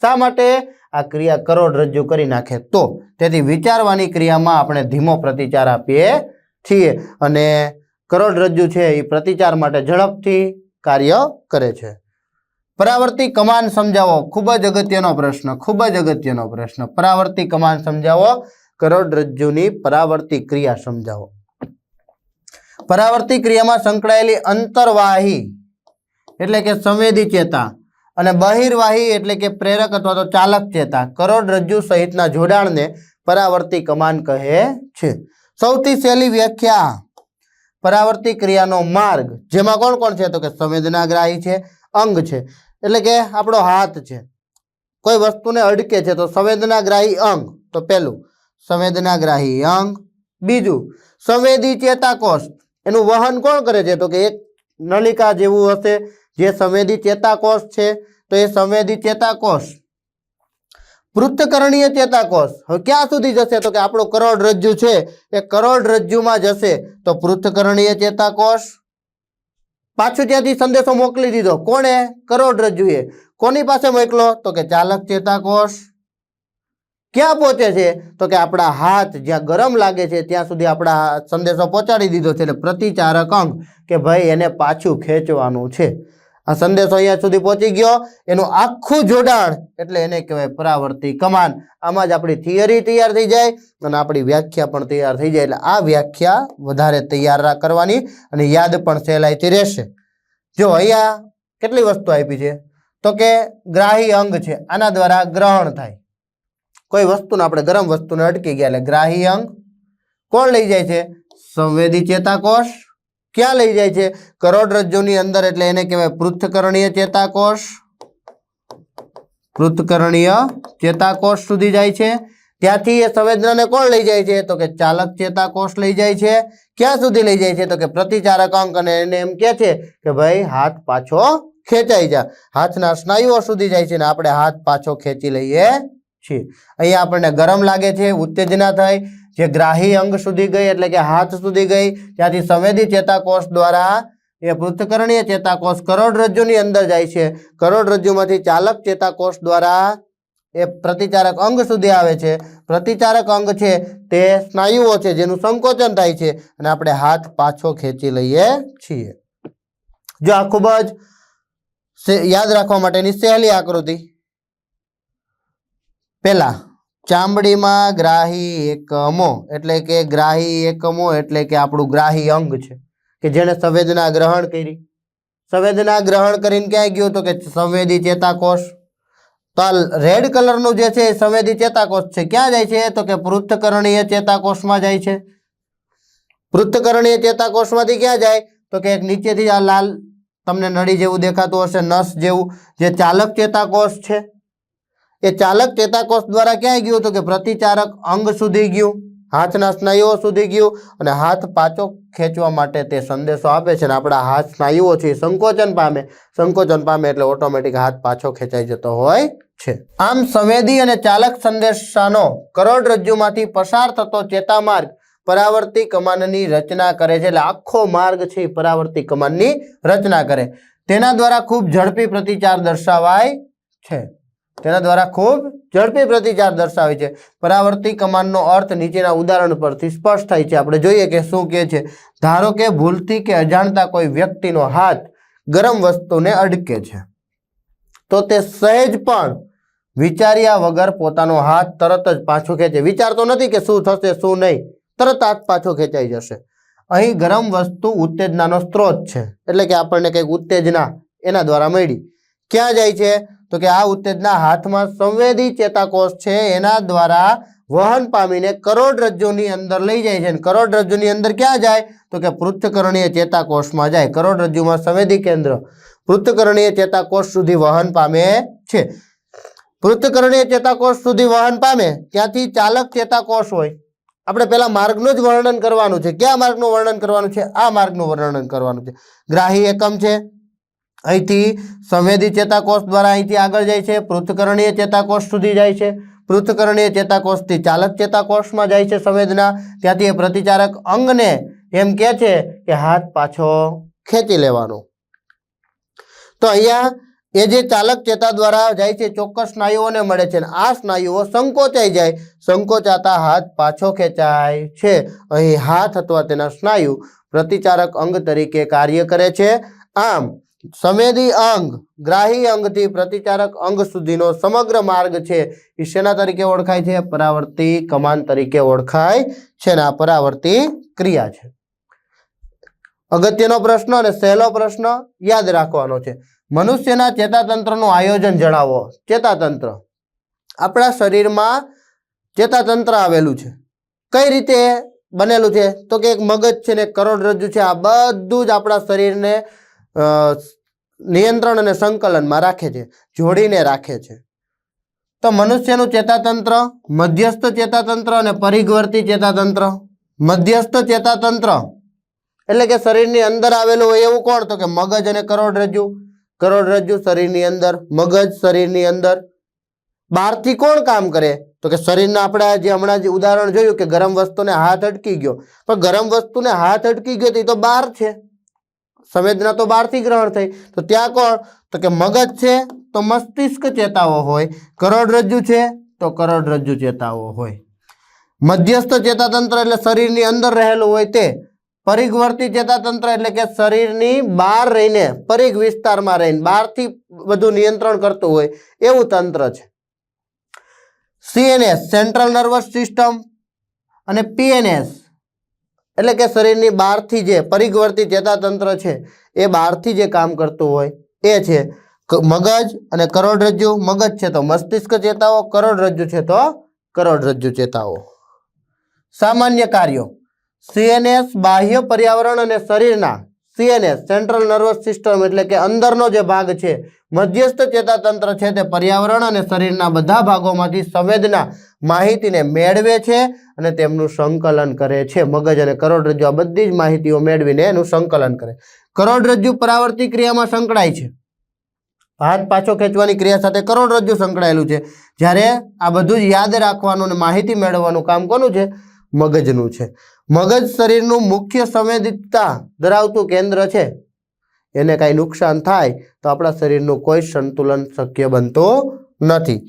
શા માટે? આ ક્રિયા કરોડરજ્જુ કરી નાખે તો. તેથી વિચારવાની ક્રિયામાં આપણે ધીમો પ્રતિચાર આપીએ છીએ અને કરોડરજ્જુ છે એ પ્રતિચાર માટે ઝડપથી કાર્ય કરે છે. પરાવર્તી કમાન સમજાવો. ખૂબ જ અગત્યનો પ્રશ્ન, ખૂબ જ અગત્યનો પ્રશ્ન. પરાવર્તી કમાન સમજાવો. કરોડરજ્જુની પરાવર્તી ક્રિયા સમજાવો. પરાવર્તી ક્રિયામાં સંકળાયેલી અંતર્વાહી એટલે કે સંવેદી ચેતા અને બહિર્વાહી એટલે કે પ્રેરક અથવા તો ચાલક ચેતા કરોડરજ્જુ સહિતના જોડાણને પરાવર્તી કમાન કહે છે. સૌથી સહેલી વ્યાખ્યા, પરાવર્તી ક્રિયાનો માર્ગ, જેમાં કોણ કોણ છે? તો કે સંવેદનાગ્રાહી છે, અંગ છે, એટલે કે આપણો હાથ છે, કોઈ વસ્તુને અડકે છે તો સંવેદનાગ્રાહી અંગ. તો પહેલું સંવેદનાગ્રાહી અંગ. બીજું સંવેદી ચેતાકોષ, એનું વહન કોણ કરે છે? તો કે એક નલિકા જેવું હશે જે સંવેદી ચેતાકોષ છે, તો એ સંવેદી ચેતાકોષ. પૃથ્થકરણીય ચેતાકોષ, હવે ક્યાં સુધી જશે? તો કે આપણો કરોડરજ્જુ છે એ કરોડરજ્જુમાં જશે, તો પૃથ્થકરણીય ચેતાકોષ. પાછું ત્યાંથી સંદેશો મોકલી દીધો, કોણે? કરોડરજ્જુએ. કોની પાસે મોકલો? તો કે ચાલક ચેતાકોષ. ક્યાં પહોંચે છે? તો કે આપણા હાથ જ્યાં ગરમ લાગે છે ત્યાં સુધી આપણા સંદેશો પહોંચાડી દીધો છે, એટલે પ્રતિચારક અંગ કે ભાઈ એને પાછું ખેંચવાનું છે. આ સંદેશો અહીંયા સુધી પહોંચી ગયો, એનું આખું જોડાણ એટલે એને કહેવાય પરાવર્તી કમાન. આમાં જ આપણી થિયરી તૈયાર થઈ જાય અને આપણી વ્યાખ્યા પણ તૈયાર થઈ જાય. એટલે આ વ્યાખ્યા વધારે તૈયાર કરવાની અને યાદ પણ સહેલાઈથી રહેશે. જો અહીંયા કેટલી વસ્તુ આપી છે? તો કે ગ્રાહી અંગ છે, આના દ્વારા ગ્રહણ થાય. કોઈ વસ્તુને આપણે ગરમ વસ્તુને અટકી ગયા એટલે ગ્રાહી અંગ. કોણ લઈ જાય છે? સંવેદી ચેતાકોષ. ક્યાં લઈ જાય છે? કરોડરજ્જુની અંદર, એટલે એને કહેવાય પૃથ્થકરણીય ચેતાકોષ. પૃથ્થકરણીય ચેતાકોષ સુધી જાય છે. ત્યાંથી એ સંવેદનાને કોણ લઈ જાય છે? તો કે ચાલક ચેતાકોષ લઈ જાય છે. ક્યાં સુધી લઈ જાય છે? તો કે પ્રતિચારક અંગ, અને એને એમ કહે છે કે ભાઈ હાથ પાછો ખેંચાઈ જા. હાથના સ્નાયુઓ સુધી જાય છે ને આપણે હાથ પાછો ખેંચી લઈએ છીએ. અહીંયા આપણને ગરમ લાગે છે, ઉત્તેજના થઈ, જે ગ્રાહી અંગ સુધી ગઈ એટલે કે હાથ સુધી ગઈ, ત્યાંથી સંવેદી ચેતાકોષ દ્વારા એ પૃથ્થકરણીય ચેતાકોષ કરોડરજ્જુની અંદર જાય છે. કરોડરજ્જુમાંથી ચાલક ચેતાકોષ દ્વારા એ પ્રતિચારક અંગ સુધી આવે છે. પ્રતિચારક અંગ છે તે સ્નાયુઓ છે જેનું સંકોચન થાય છે અને આપણે હાથ પાછો ખેંચી લઈએ છીએ. જો આ ખૂબ જ યાદ રાખવા માટેની સહેલી આકૃતિ. પહેલા ચામડીમાં ગ્રાહી એકમો એટલે કે ગ્રાહી એકમો એટલે કે આપણું ગ્રાહી અંગ છે કે જેને સંવેદના ગ્રહણ કરી. સંવેદના ગ્રહણ કરીને ક્યાં ગયું? તો કે સંવેદી ચેતાકોષ. તો આ રેડ કલરનું જે છે એ સંવેદી ચેતાકોષ છે. ક્યાં જાય છે? તો કે પૃથ્થકરણીય ચેતાકોષમાં જાય છે. પૃથ્થકરણીય ચેતાકોષમાંથી ક્યાં જાય? તો કે એક નીચેથી આ લાલ તમને નળી જેવું દેખાતું હશે, નસ જેવું, જે ચાલક ચેતાકોષ છે. એ ચાલક ચેતાકોષ દ્વારા ક્યાં ગયું? તો કે પ્રતિચારક અંગ સુધી ગયું, હાથના સ્નાયુઓ સુધી ગયું અને હાથ પાછો ખેંચવા માટે તે સંદેશો આપે છે. અને આપણા હાથ સ્નાયુઓ છે સંકોચન પામે. સંકોચન પામે એટલે ઓટોમેટિક હાથ પાછો ખેંચાઈ જતો હોય છે. આમ સંવેદી અને ચાલક સંદેશાનો કરોડરજ્જુમાંથી પસાર થતો ચેતામાર્ગ પરાવર્તી કમાનની રચના કરે છે. એટલે આખો માર્ગ છે એ પરાવર્તી કમાનની રચના કરે. તેના દ્વારા ખૂબ ઝડપી પ્રતિચાર દર્શાવાય છે. તેના દ્વારા ખૂબ ઝડપી પ્રતિચાર દર્શાવે છે. પરાવર્તી કમાનનો અર્થ નીચેના ઉદાહરણ પરથી સ્પષ્ટ થાય છે. આપણે જોઈએ કે શું કહે છે. ધારો કે ભૂલથી કે અજાણતા કોઈ વ્યક્તિનો હાથ ગરમ વસ્તુને અડકે છે, તો તે સહેજ પણ વિચાર્યા વગર પોતાનો હાથ તરત જ પાછો ખેંચે. વિચારતો નથી કે શું થશે શું નહીં, તરત હાથ પાછો ખેંચાઈ જશે. અહીં ગરમ વસ્તુ ઉત્તેજનાનો સ્ત્રોત છે, એટલે કે આપણને કંઈક ઉત્તેજના એના દ્વારા મળી. ક્યાં જાય છે? તો કે આ ઉત્તેજના હાથમાં સંવેદી ચેતાકોષ છે એના દ્વારા વહન પામીને કરોડરજ્જુની અંદર લઈ જાય છે. અને કરોડરજ્જુની અંદર ક્યાં જાય તો કે પૃચ્છકરણીય ચેતાકોષમાં જાય. કરોડરજ્જુમાં સંવેદી કેન્દ્ર પૃચ્છકરણીય ચેતાકોષ સુધી વહન પામે છે. પૃચ્છકરણીય ચેતાકોષ સુધી વહન પામે ત્યાંથી ચાલક ચેતાકોષ હોય. આપણે પહેલા માર્ગનું જ વર્ણન કરવાનું છે. કયા માર્ગનું વર્ણન કરવાનું છે? આ માર્ગનું વર્ણન કરવાનું છે. ગ્રાહી એકમ છે, અહીંથી સંવેદી ચેતાકોષ દ્વારા અહીંથી આગળ જાય છે, પૃચ્છકરણીય ચેતાકોષ સુધી જાય છે. પૃચ્છકરણીય ચેતાકોષથી ચાલક ચેતાકોષમાં જાય છે સંવેદના. ત્યાંથી એ પ્રતિચારક અંગને એમ કહે છે કે હાથ પાછો ખેંચી લેવાનો. તો અહીંયા એ જે ચાલક ચેતા દ્વારા જાય છે ચોક્કસ સ્નાયુઓને મળે છે. આ સ્નાયુઓ સંકોચાઈ જાય, સંકોચાતા હાથ પાછો ખેંચાય છે. અહીં હાથ અથવા તેના સ્નાયુ પ્રતિચારક અંગ તરીકે કાર્ય કરે છે. આમ સંવેદી અંગ ગ્રાહી અંગથી પ્રતિચારક અંગ સુધીનો સમગ્ર માર્ગ છે એ શેના તરીકે ઓળખાય છે? પરાવર્તી કમાન તરીકે ઓળખાય છે. ને આ પરાવર્તી ક્રિયા છે. અગત્યનો પ્રશ્ન અને સહેલો પ્રશ્ન યાદ રાખવાનો છે. મનુષ્યના ચેતાતંત્રનું આયોજન જણાવો. ચેતાતંત્ર, આપણા શરીરમાં ચેતાતંત્ર આવેલું છે. કઈ રીતે બનેલું છે? તો કે એક મગજ છે ને એક કરોડરજ્જુ છે. આ બધું જ આપણા શરીરને નિયંત્રણ અને સંકલનમાં રાખે છે, જોડીને રાખે છે. તો મનુષ્યનું ચેતાતંત્ર મધ્યસ્થ ચેતાતંત્ર અને પરિઘવર્તી ચેતાતંત્ર. મધ્યસ્થ ચેતાતંત્ર એટલે કે શરીરની અંદર આવેલું હોય એવું કોણ? તો કે મગજ અને કરોડરજ્જુ. કરોડરજ્જુ શરીરની અંદર, મગજ શરીરની અંદર. બહારથી કોણ કામ કરે? તો કે શરીરના આપણે જે હમણાં જે ઉદાહરણ જોયું કે ગરમ વસ્તુને હાથ અટકી ગયો, પણ ગરમ વસ્તુને હાથ અટકી ગયો તો બહાર છે, સંવેદના તો બહારથી ગ્રહણ થઈ. તો ત્યાં કોણ? તો કે મગજ છે તો મસ્તિષ્ક ચેતાઓ હોય, કરોડરજ્જુ છે તો કરોડરજ્જુ ચેતાઓ હોય. મધ્યસ્થ ચેતાતંત્ર એટલે શરીરની અંદર રહેલું હોય તે. પરિઘવર્તી ચેતાતંત્ર એટલે કે શરીરની બહાર રહીને, પરિઘ વિસ્તારમાં રહીને બહારથી બધું નિયંત્રણ કરતું હોય એવું તંત્ર છે. સીએનએસ સેન્ટ્રલ નર્વસ સિસ્ટમ અને પીએનએસ એટલે કે શરીરની બહારથી જે પરિઘવર્તી ચેતાતંત્ર છે એ બહારથી જે કામ કરતું હોય એ છે મગજ અને કરોડરજ્જુ. મગજ છે તો મસ્તિષ્ક ચેતાઓ, કરોડરજ્જુ છે તો કરોડરજ્જુ ચેતાઓ. સામાન્ય કાર્યો. સીએનએસ બાહ્ય પર્યાવરણ અને શરીરના, સીએનએસ સેન્ટ્રલ નર્વસ સિસ્ટમ એટલે કે અંદરનો જે ભાગ છે. મધ્યસ્થ ચેતાતંત્ર છે તે પર્યાવરણ અને શરીરના બધા ભાગોમાંથી સંવેદના માહિતીને મેળવે છે અને તેમનું સંકલન કરે છે. મગજ અને કરોડરજ્જુ આ બધી જ માહિતીઓ મેળવીને એનું સંકલન કરે. કરોડરજ્જુ પરાવર્તી ક્રિયામાં સંકળાય છે. હાથ પાછો ખેંચવાની ક્રિયા સાથે કરોડરજ્જુ સંકળાયેલું છે. જ્યારે આ બધું જ યાદ રાખવાનું અને માહિતી મેળવવાનું કામ કોનું છે? મગજનું છે. મગજ શરીરનું મુખ્ય સંવેદિતતા ધરાવતું કેન્દ્ર છે. એને કાંઈ નુકસાન થાય તો આપણા શરીરનું કોઈ સંતુલન શક્ય બનતું નથી.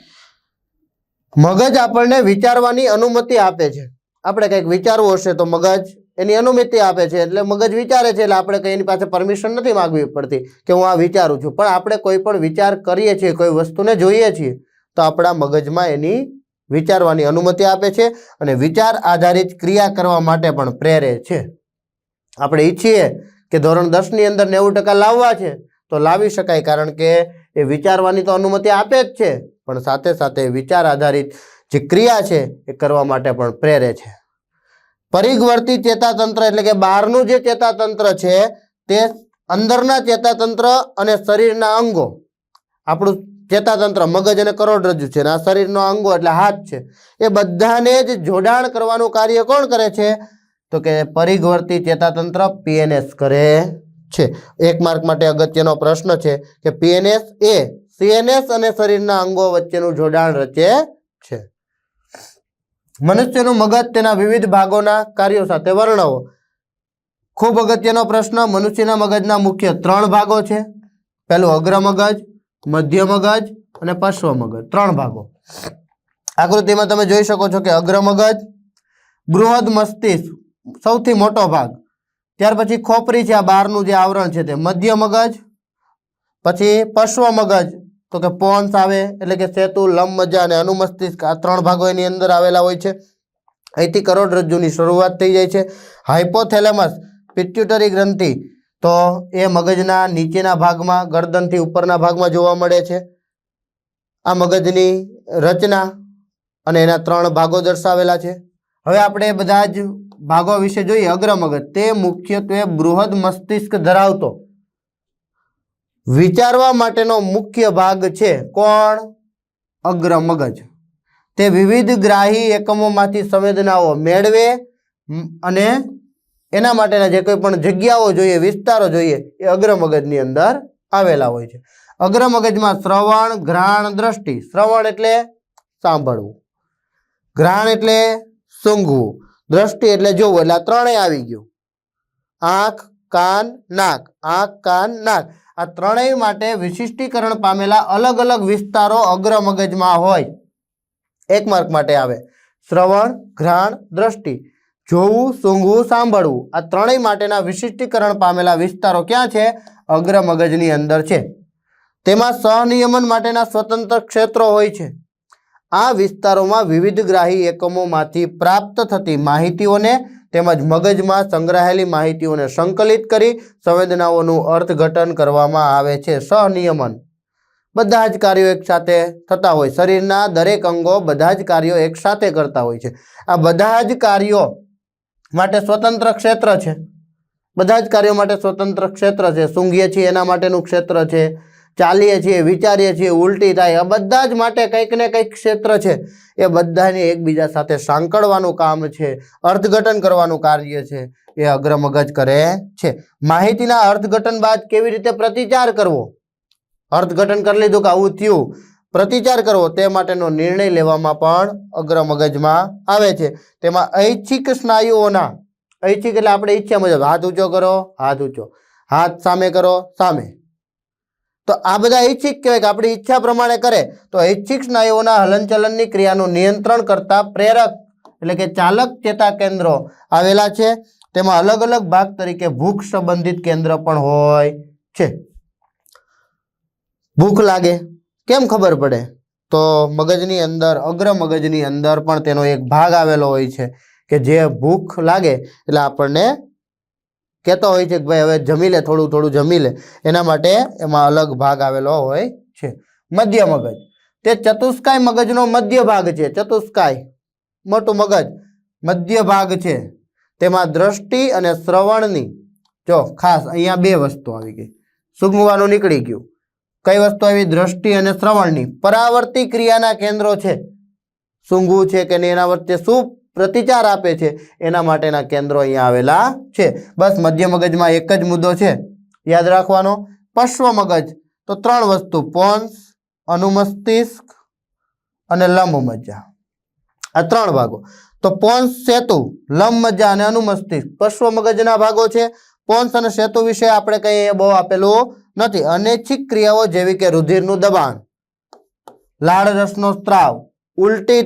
મગજ આપણને વિચારવાની અનુમતિ આપે છે. આપણે કંઈક વિચારવું હશે તો મગજ એની અનુમતિ આપે છે, એટલે મગજ વિચારે છે, એટલે આપણે કંઈ એની પાસે પરમિશન નથી માગવી પડતી કે હું આ વિચારું છું. પણ આપણે કોઈ પણ વિચાર કરીએ છીએ, કોઈ વસ્તુને જોઈએ છીએ તો આપણા મગજમાં એની વિચારવાની અનુમતિ આપે છે અને વિચાર આધારિત ક્રિયા કરવા માટે પણ પ્રેરે છે. આપણે ઈચ્છીએ કે ધોરણ 10ની અંદર 90% લાવવા છે તો લાવી શકાય, કારણ કે એ વિચારવાની તો અનુમતિ આપે જ છે, પણ સાથે સાથે વિચાર આધારિત જે ક્રિયા છે એ કરવા માટે પણ પ્રેરે છે. પરિઘવર્તી ચેતાતંત્ર એટલે કે બહારનું જે ચેતાતંત્ર છે તે અંદરના ચેતાતંત્ર અને શરીરના અંગો, આપણું ચેતાતંત્ર મગજ અને કરોડરજ્જુ છે, આ શરીરનો અંગો એટલે હાથ છે, એ બધાને જ જોડાણ કરવાનું કાર્ય કોણ કરે છે? તો કે પરિઘવર્તી ચેતાતંત્ર પીએનએસ કરે છે. એક માર્ક માટે અગત્યનો પ્રશ્ન છે કે પીએનએસ એ સીએનએસ અને શરીરના અંગો વચ્ચેનું જોડાણ રચે છે. મનુષ્યનું મગજ તેના વિવિધ ભાગોના કાર્યો સાથે વર્ણવો. ખૂબ અગત્યનો પ્રશ્ન. મનુષ્યના મગજના મુખ્ય 3 ભાગો છે. પહેલું અગ્ર મગજ, મધ્ય મગજ અને પશ્વ મગજ, 3 ભાગો. આકૃતિમાં તમે જોઈ શકો છો કે અગ્ર મગજ, બૃહદ મસ્તિષ્ક સૌથી મોટો ભાગ, ત્યાર પછી ખોપરી છે, આ બહારનું જે આવરણ છે તે, મધ્ય મગજ, પછી પશ્વ મગજ તો કે પોન્સ આવે એટલે કે સેતુ, લંબમજ્જા અને અનુમસ્તિષ્ક, આ 3 ભાગો એની અંદર આવેલા હોય છે. અહીંથી કરોડરજ્જુની શરૂઆત થઈ જાય છે. હાઇપોથેલેમસ પિટ્યુટરી ગ્રંથિ તો એ મગજના નીચેના ભાગમાં, ગરદનથી ઉપરના ભાગમાં જોવા મળે છે. આ મગજની રચના અને એના 3 ભાગો દર્શાવેલા છે. હવે આપણે બધા જ ભાગો વિશે જોઈએ. અગ્ર મગજ તે મુખ્યત્વે બૃહદ મસ્તિષ્ક ધરાવતો વિચારવા માટેનો મુખ્ય ભાગ છે. કોણ? અગ્ર મગજ. તે વિવિધ ગ્રાહી એકમોમાંથી સંવેદનાઓ મેળવે અને એના માટેના જે કોઈ પણ જગ્યાઓ જોઈએ, વિસ્તારો જોઈએ, એ અગ્ર મગજની અંદર આવેલા હોય છે. અગ્ર મગજમાં શ્રવણ, ઘ્રાણ, દ્રષ્ટિ. શ્રવણ એટલે સાંભળવું, ઘ્રાણ એટલે સૂંઘવું, દ્રષ્ટિ એટલે જોવું. એટલે આ ત્રણેય આવી ગયું. આંખ, કાન, નાક. આંખ, કાન, નાક. આ ત્રણેય માટે વિશિષ્ટીકરણ પામેલા અલગ અલગ વિસ્તારો અગ્ર મગજમાં હોય. 1 માર્ક માટે આવે. શ્રવણ, ઘ્રાણ, દ્રષ્ટિ. જોવું, સૂંઘવું, સાંભળવું. આ ત્રણેય માટેના વિશિષ્ટીકરણ પામેલા વિસ્તારો ક્યાં છે? અગ્ર મગજની અંદર છે. તેમાં સહનિયમન માટેના સ્વતંત્ર ક્ષેત્રો હોય છે. આ વિસ્તારોમાં વિવિધ ગ્રાહી એકમોમાંથી પ્રાપ્ત થતી માહિતીઓને તેમજ મગજમાં સંગ્રહાયેલી માહિતીઓને સંકલિત કરી સંવેદનાઓનું અર્થઘટન કરવામાં આવે છે. સહનિયમન. બધા જ કાર્યો એક સાથે થતા હોય. શરીરના દરેક અંગો બધા જ કાર્યો એક સાથે કરતા હોય છે. આ બધા જ કાર્યો માટે સ્વતંત્ર ક્ષેત્ર છે. બધા જ કાર્યો માટે સ્વતંત્ર ક્ષેત્ર છે. સૂંઘીએ છીએ એના માટેનું ક્ષેત્ર છે, ચાલીએ છીએ, વિચારીએ છીએ, ઉલટી થાય, આ બધા જ માટે કંઈક ને કંઈક ક્ષેત્ર છે. એ બધાને એકબીજા સાથે સાંકળવાનું કામ છે, અર્થઘટન કરવાનું કાર્ય છે, એ અગ્ર મગજ કરે છે. માહિતીના અર્થઘટન બાદ કેવી રીતે પ્રતિચાર કરવો, અર્થઘટન કરી લીધું કે આવું થયું, પ્રતિચાર કરવો તે માટેનો નિર્ણય લેવામાં પણ અગ્ર મગજમાં આવે છે. તેમાં ઐચ્છિક સ્નાયુઓના, ઐચ્છિક એટલે આપણે ઈચ્છા મુજબ હાથ ઊંચો કરો, હાથ ઊંચો, હાથ સામે કરો, સામે. તો આ બધા ઐચ્છિક કહેવાય કે આપણી ઈચ્છા પ્રમાણે કરે. તો ઐચ્છિક સ્નાયુઓના હલનચલનની ક્રિયાનું નિયંત્રણ કરતા પ્રેરક એટલે કે ચાલક ચેતા કેન્દ્રો આવેલા છે. તેમાં અલગ અલગ ભાગ તરીકે ભૂખ સંબંધિત કેન્દ્ર પણ હોય છે. ભૂખ લાગે કેમ ખબર પડે? તો મગજની અંદર, અગ્ર મગજની અંદર પણ તેનો એક ભાગ આવેલો હોય છે કે જે ભૂખ લાગે એટલે આપણને કહેતો હોય છે કે ભાઈ હવે જમી લે, થોડું થોડું જમી લે. એના માટે એમાં અલગ ભાગ આવેલો હોય છે. મધ્ય મગજ તે ચતુષ્કાય મગજનો મધ્ય ભાગ છે. ચતુષ્કાય મોટું મગજ, મધ્ય ભાગ છે. તેમાં દ્રષ્ટિ અને શ્રવણની, જો ખાસ અહીંયા 2 વસ્તુ આવી ગઈ. સૂંઘવાનું નીકળી ગયું. કઈ વસ્તુ આવી? દ્રષ્ટિ અને શ્રવણની. પરાવર્તી ક્રિયાના કેન્દ્રો છે. સૂંઘવું છે કે નહીં, એના વચ્ચે શું પ્રતિચાર આપે છે એના માટેના કેન્દ્રો અહીંયા આવેલા છે. બસ મધ્ય મગજમાં એક જ મુદ્દો છે યાદ રાખવાનો. પશ્વ મગજ તો 3 વસ્તુ, પોન્સ, અનુમસ્તિષ્ક અને લંબ મજ્જા. આ 3 ભાગો. તો પોન્સ, સેતુ, લંબ મજ્જા અને અનુમસ્તિષ્ક પશ્વ મગજના ભાગો છે. પોન્સ અને સેતુ વિશે આપણે કંઈ બહુ આપેલું નથી. અનૈચ્છિક ક્રિયાઓ જેવી કે રુધિરનું દબાણ, લાળ રસનો સ્ત્રાવ, ઉલટી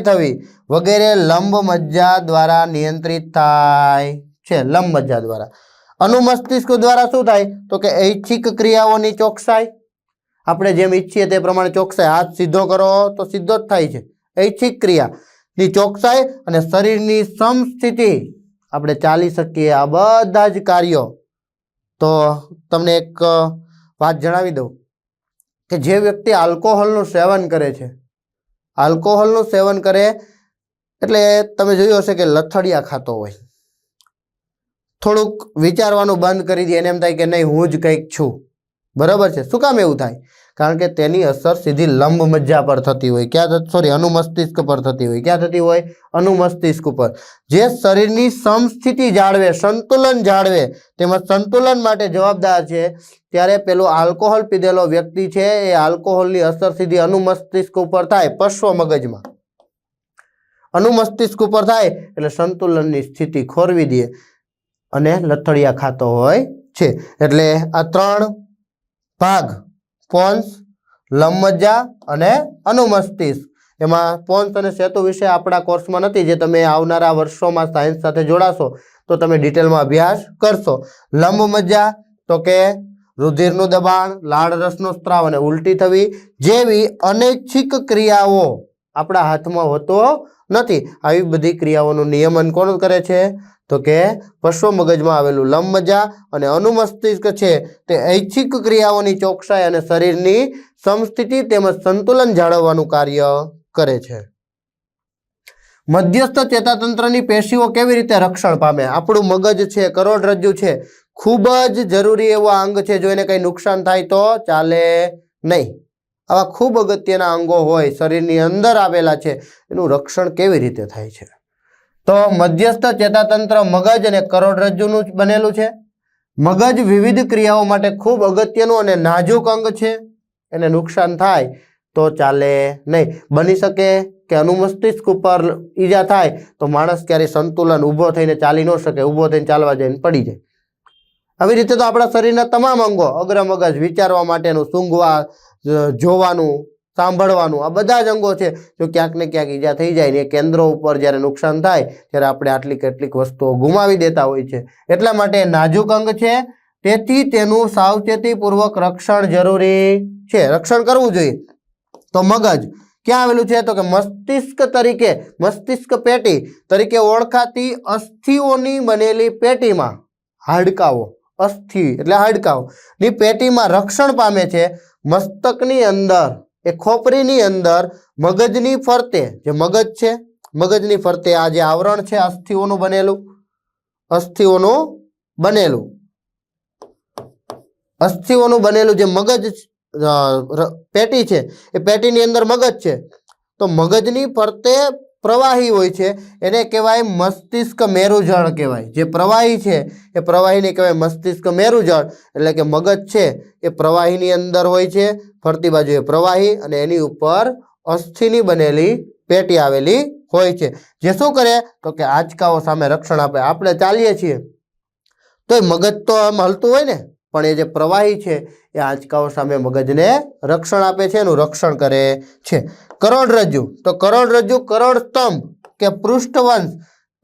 થવી વગેરે લંબ મજ્જા દ્વારા નિયંત્રિત થાય છે. લંબ મજ્જા દ્વારા. અનુમસ્તિષ્ક દ્વારા શું થાય? તો કે ઐચ્છિક ક્રિયાઓની ચોકસાઈ, આપણે જેમ ઈચ્છીએ તે પ્રમાણે ચોકસાઈ. હાથ સીધો કરો તો સીધો જ થાય છે. ઐચ્છિક ક્રિયાની ચોકસાઈ અને શરીરની સમસ્થિતિ, આપણે ચાલી શકીએ, આ બધા જ કાર્યો. તો તમને એક વાત જણાવી દઉં કે જે વ્યક્તિ આલ્કોહોલનું સેવન કરે છે, આલ્કોહોલનું સેવન કરે એટલે તમે જોયું હશે કે લથડિયા ખાતો હોય, થોડુંક વિચારવાનું બંધ કરી દે, એને એમ થાય કે નહીં હું જ કંઈક છું. બરાબર છે. શું કામ એવું થાય? કારણ કે તેની અસર સીધી લંબ મજ્જા પર થતી હોય. ક્યાં? સોરી, અનુમસ્તિષ્ક પર થતી હોય. ક્યાં થતી હોય? અનુમસ્તિષ્ક ઉપર. જે શરીરની સમસ્થિતિ જાળવે, સંતુલન જાળવે, તેમજ સંતુલન માટે જવાબદાર છે. ત્યારે પેલો આલ્કોહોલ પીધેલો વ્યક્તિ છે એ આલ્કોહોલની અસર સીધી અનુમસ્તિષ્ક ઉપર થાય. પશ્વ મગજમાં અનુમસ્તિષ્ક ઉપર થાય એટલે સંતુલનની સ્થિતિ ખોરવી દે અને લથડિયા ખાતો હોય છે. એટલે આ 3 ભાગ, પોન્સ, લંબ મજ્જા અને અનુમસ્તિષ્ક. એમાં પોન્સ અને સેતુ વિશે આપણા કોર્સમાં નથી, જે તમે આવનારા વર્ષોમાં સાયન્સ સાથે જોડાશો તો તમે ડિટેલમાં અભ્યાસ કરશો. લંબ મજ્જા તો કે રુધિરનું દબાણ, લાળ રસનો સ્ત્રાવ અને ઉલટી થવી જેવી અનૈચ્છિક ક્રિયાઓ આપણા હાથમાં હોતો નથી. આવી બધી ક્રિયાઓનું નિયમન કોણ કરે છે? તો કે પશ્વ મગજમાં આવેલું લંબ મજ્જા અને અનુમસ્તિષ્ક છે તે ઐચ્છિક ક્રિયાઓની ચોકસાઈ અને શરીરની સમસ્થિતિ તેમજ સંતુલન જાળવવાનું કાર્ય કરે છે। મધ્યસ્થ ચેતાતંત્રની પેશીઓ કેવી રીતે રક્ષણ પામે? આપણું મગજ છે, કરોડરજ્જુ છે, ખૂબ જ જરૂરી એવો અંગ છે। જો એને કંઈ નુકસાન થાય તો ચાલે નહીં। આવા ખૂબ અગત્યના અંગો હોય શરીરની અંદર આવેલા છે, એનું રક્ષણ કેવી રીતે થાય છે? તો મધ્યસ્થ ચેતાતંત્ર મગજ અને કરોડરજ્જુનું બનેલું છે। મગજ વિવિધ ક્રિયાઓ માટે ખૂબ અગત્યનું અને નાજુક અંગ છે। એને નુકસાન થાય તો ચાલે નહીં। બની શકે કે અનુમસ્તિષ્ક ઉપર ઈજા થાય તો માણસ ક્યારેય સંતુલન ઊભો થઈને ચાલી ન શકે, ઊભો થઈને ચાલવા જાય પડી જાય। આવી રીતે તો આપણા શરીરના તમામ અંગો, અગ્ર મગજ, વિચારવા માટેનું, સૂંઘવા, જોવાનું, સાંભળવાનું, આ બધા જ અંગો છે, જો ક્યાંક ને ક્યાંક ઈજા થઈ જાય ને એ કેન્દ્રો ઉપર જ્યારે નુકસાન થાય ત્યારે આપણે આટલી કેટલીક વસ્તુઓ ગુમાવી દેતા હોય છે। એટલા માટે નાજુક અંગ છે, તેથી તેનું સાવચેતીપૂર્વક રક્ષણ જરૂરી છે। રક્ષણ કરવું જોઈએ। તો મગજ ક્યાં આવેલું છે? તો કે મસ્તિષ્ક તરીકે, મસ્તિષ્ક પેટી તરીકે ઓળખાતી અસ્થિઓની બનેલી પેટીમાં, હાડકાઓ, અસ્થિ એટલે હાડકાઓ ની પેટીમાં રક્ષણ પામે છે। મસ્તકની અંદર, એ ખોપરીની અંદર મગજની ફરતે, જે મગજ છે, મગજની ફરતે આ જે આવરણ છે અસ્થિઓનું બનેલું, અસ્થિઓનું બનેલું જે મગજ પેટી છે, એ પેટીની અંદર મગજ છે। તો મગજની ફરતે પ્રવાહી હોય છે, એને કહેવાય મસ્તિષ્ક મેરુજળ કહેવાય। જે પ્રવાહી છે એ પ્રવાહીને કહેવાય મસ્તિષ્ક મેરુજળ। એટલે કે મગજ છે એ પ્રવાહીની અંદર હોય છે, ફરતી બાજુએ પ્રવાહી, અને એની ઉપર અસ્થિની બનેલી પેટી આવેલી હોય છે, જે શું કરે તો કે આંચકાઓ સામે રક્ષણ આપે। આપણે ચાલીએ છીએ તો મગજ તો આમ હલતું હોય ને, પણ એ જે પ્રવાહી છે એ આંચકાઓ સામે મગજને રક્ષણ આપે છે, એનું રક્ષણ કરે છે। કરોડરજ્જુ, તો કરોડરજ્જુ કરોડસ્તંભ કે પૃષ્ઠવંશ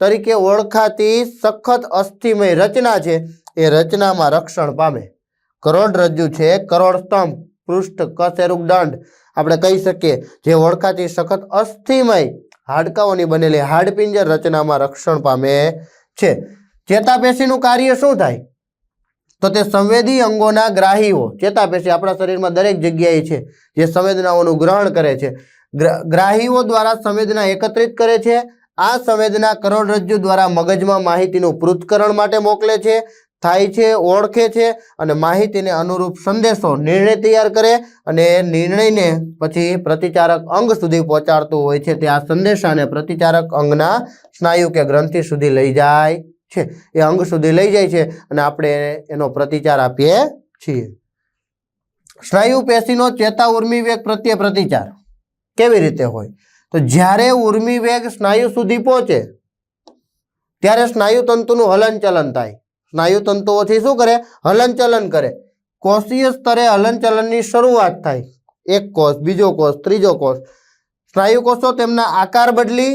તરીકે ઓળખાતી સખત અસ્થિમય રચના છે, એ રચનામાં રક્ષણ પામે। કરોડરજ્જુ છે, કરોડસ્તંભ, પૃષ્ઠ, કશેરુક દંડ આપણે કહી શકીએ, જે ઓળખાતી સખત અસ્થિમય હાડકાઓની બનેલી હાડપિંજર રચનામાં રક્ષણ પામે છે। ચેતાપેશીનું કાર્ય શું થાય? તો તે સંવેદી અંગોના ગ્રાહીઓ, ચેતાપેશી આપણા શરીરમાં દરેક જગ્યાએ છે, જે સંવેદનાઓનું ગ્રહણ કરે છે, ગ્રાહીઓ દ્વારા સંવેદના એકત્રિત કરે છે। આ સંવેદના કરોડરજ્જુ દ્વારા મગજમાં માહિતીનું પૃથ્થકરણ માટે મોકલે છે, થાય છે, ઓળખે છે, અને માહિતીને અનુરૂપ સંદેશો, નિર્ણય તૈયાર કરે, અને એ નિર્ણયને પછી પ્રતિચારક અંગ સુધી પહોંચાડતું હોય છે। તે આ સંદેશાને પ્રતિચારક અંગના સ્નાયુ કે ગ્રંથિ સુધી લઈ જાય છે, એ અંગ સુધી લઈ જાય છે, અને આપણે એનો પ્રતિચાર આપીએ છીએ। સ્નાયુ પેશીનો ચેતા ઉર્મિ વેગ પ્રત્યે પ્રતિચાર કેવી રીતે હોય? તો જ્યારે ઉર્મિ વેગ સ્નાયુ સુધી પહોંચે ત્યારે સ્નાયુ તંતુનું હલનચલન થાય। સ્નાયુ તંતુઓથી શું કરે? હલનચલન કરે। કોષીય સ્તરે હલનચલનની શરૂઆત થાય, એક કોષ, બીજો કોષ, ત્રીજો કોષ। સ્નાયુ કોષો તેમના આકાર બદલી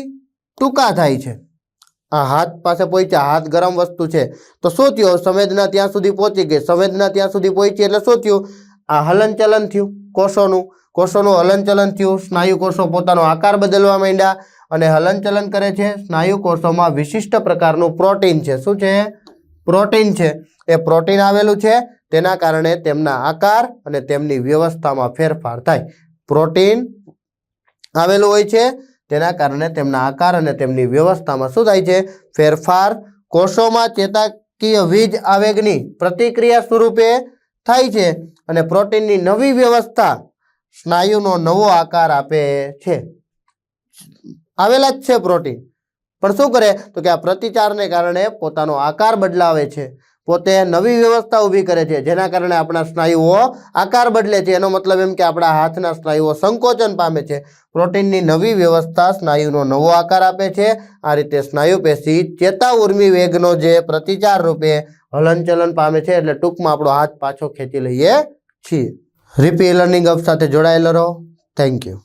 ટૂંકા થાય છે। આ હાથ પાસે પહોંચ્યા, હાથ ગરમ વસ્તુ છે, તો શું થયું? સંવેદના ત્યાં સુધી પહોંચી ગઈ, સંવેદના ત્યાં સુધી પહોંચી એટલે શું થયું? આ હલનચલન થયું કોષોનું હલનચલન થયું। સ્નાયુ કોષો પોતાનો આકાર બદલવા માંડ્યા અને હલનચલન કરે છે। સ્નાયુ કોષોમાં વિશિષ્ટ પ્રકારનું પ્રોટીન છે, શું છે? પ્રોટીન છે, એ પ્રોટીન આવેલું છે, તેના કારણે તેમના આકાર અને તેમની વ્યવસ્થામાં ફેરફાર થાય। પ્રોટીન આવેલું હોય છે, તેના કારણે તેમના આકાર અને તેમની વ્યવસ્થામાં શું થાય છે? ફેરફાર। કોષોમાં ચેતાકીય વીજ આવેગની પ્રતિક્રિયા સ્વરૂપે થાય છે, અને પ્રોટીનની નવી વ્યવસ્થા સ્નાયુનો નવો આકાર આપે છે। આવેલા જ છે પ્રોટીન, પણ શું કરે તો કે આ પ્રતિચારને કારણે પોતાનો આકાર બદલાવે છે, પોતે નવી વ્યવસ્થા ઊભી કરે છે, જેના કારણે આપણા સ્નાયુઓ આકાર બદલે છે। એનો મતલબ એમ કે આપણા હાથના સ્નાયુઓ સંકોચન પામે છે। પ્રોટીનની નવી વ્યવસ્થા સ્નાયુનો નવો આકાર આપે છે। આ રીતે સ્નાયુ પેશી ચેતા ઉર્મિ વેગનો જે પ્રતિચાર રૂપે હલનચલન પામે છે, એટલે ટૂંકમાં આપણો હાથ પાછો ખેંચી લઈએ છીએ। રીપી લર્નિંગ હબ સાથે જોડાયેલા રહો। Thank you.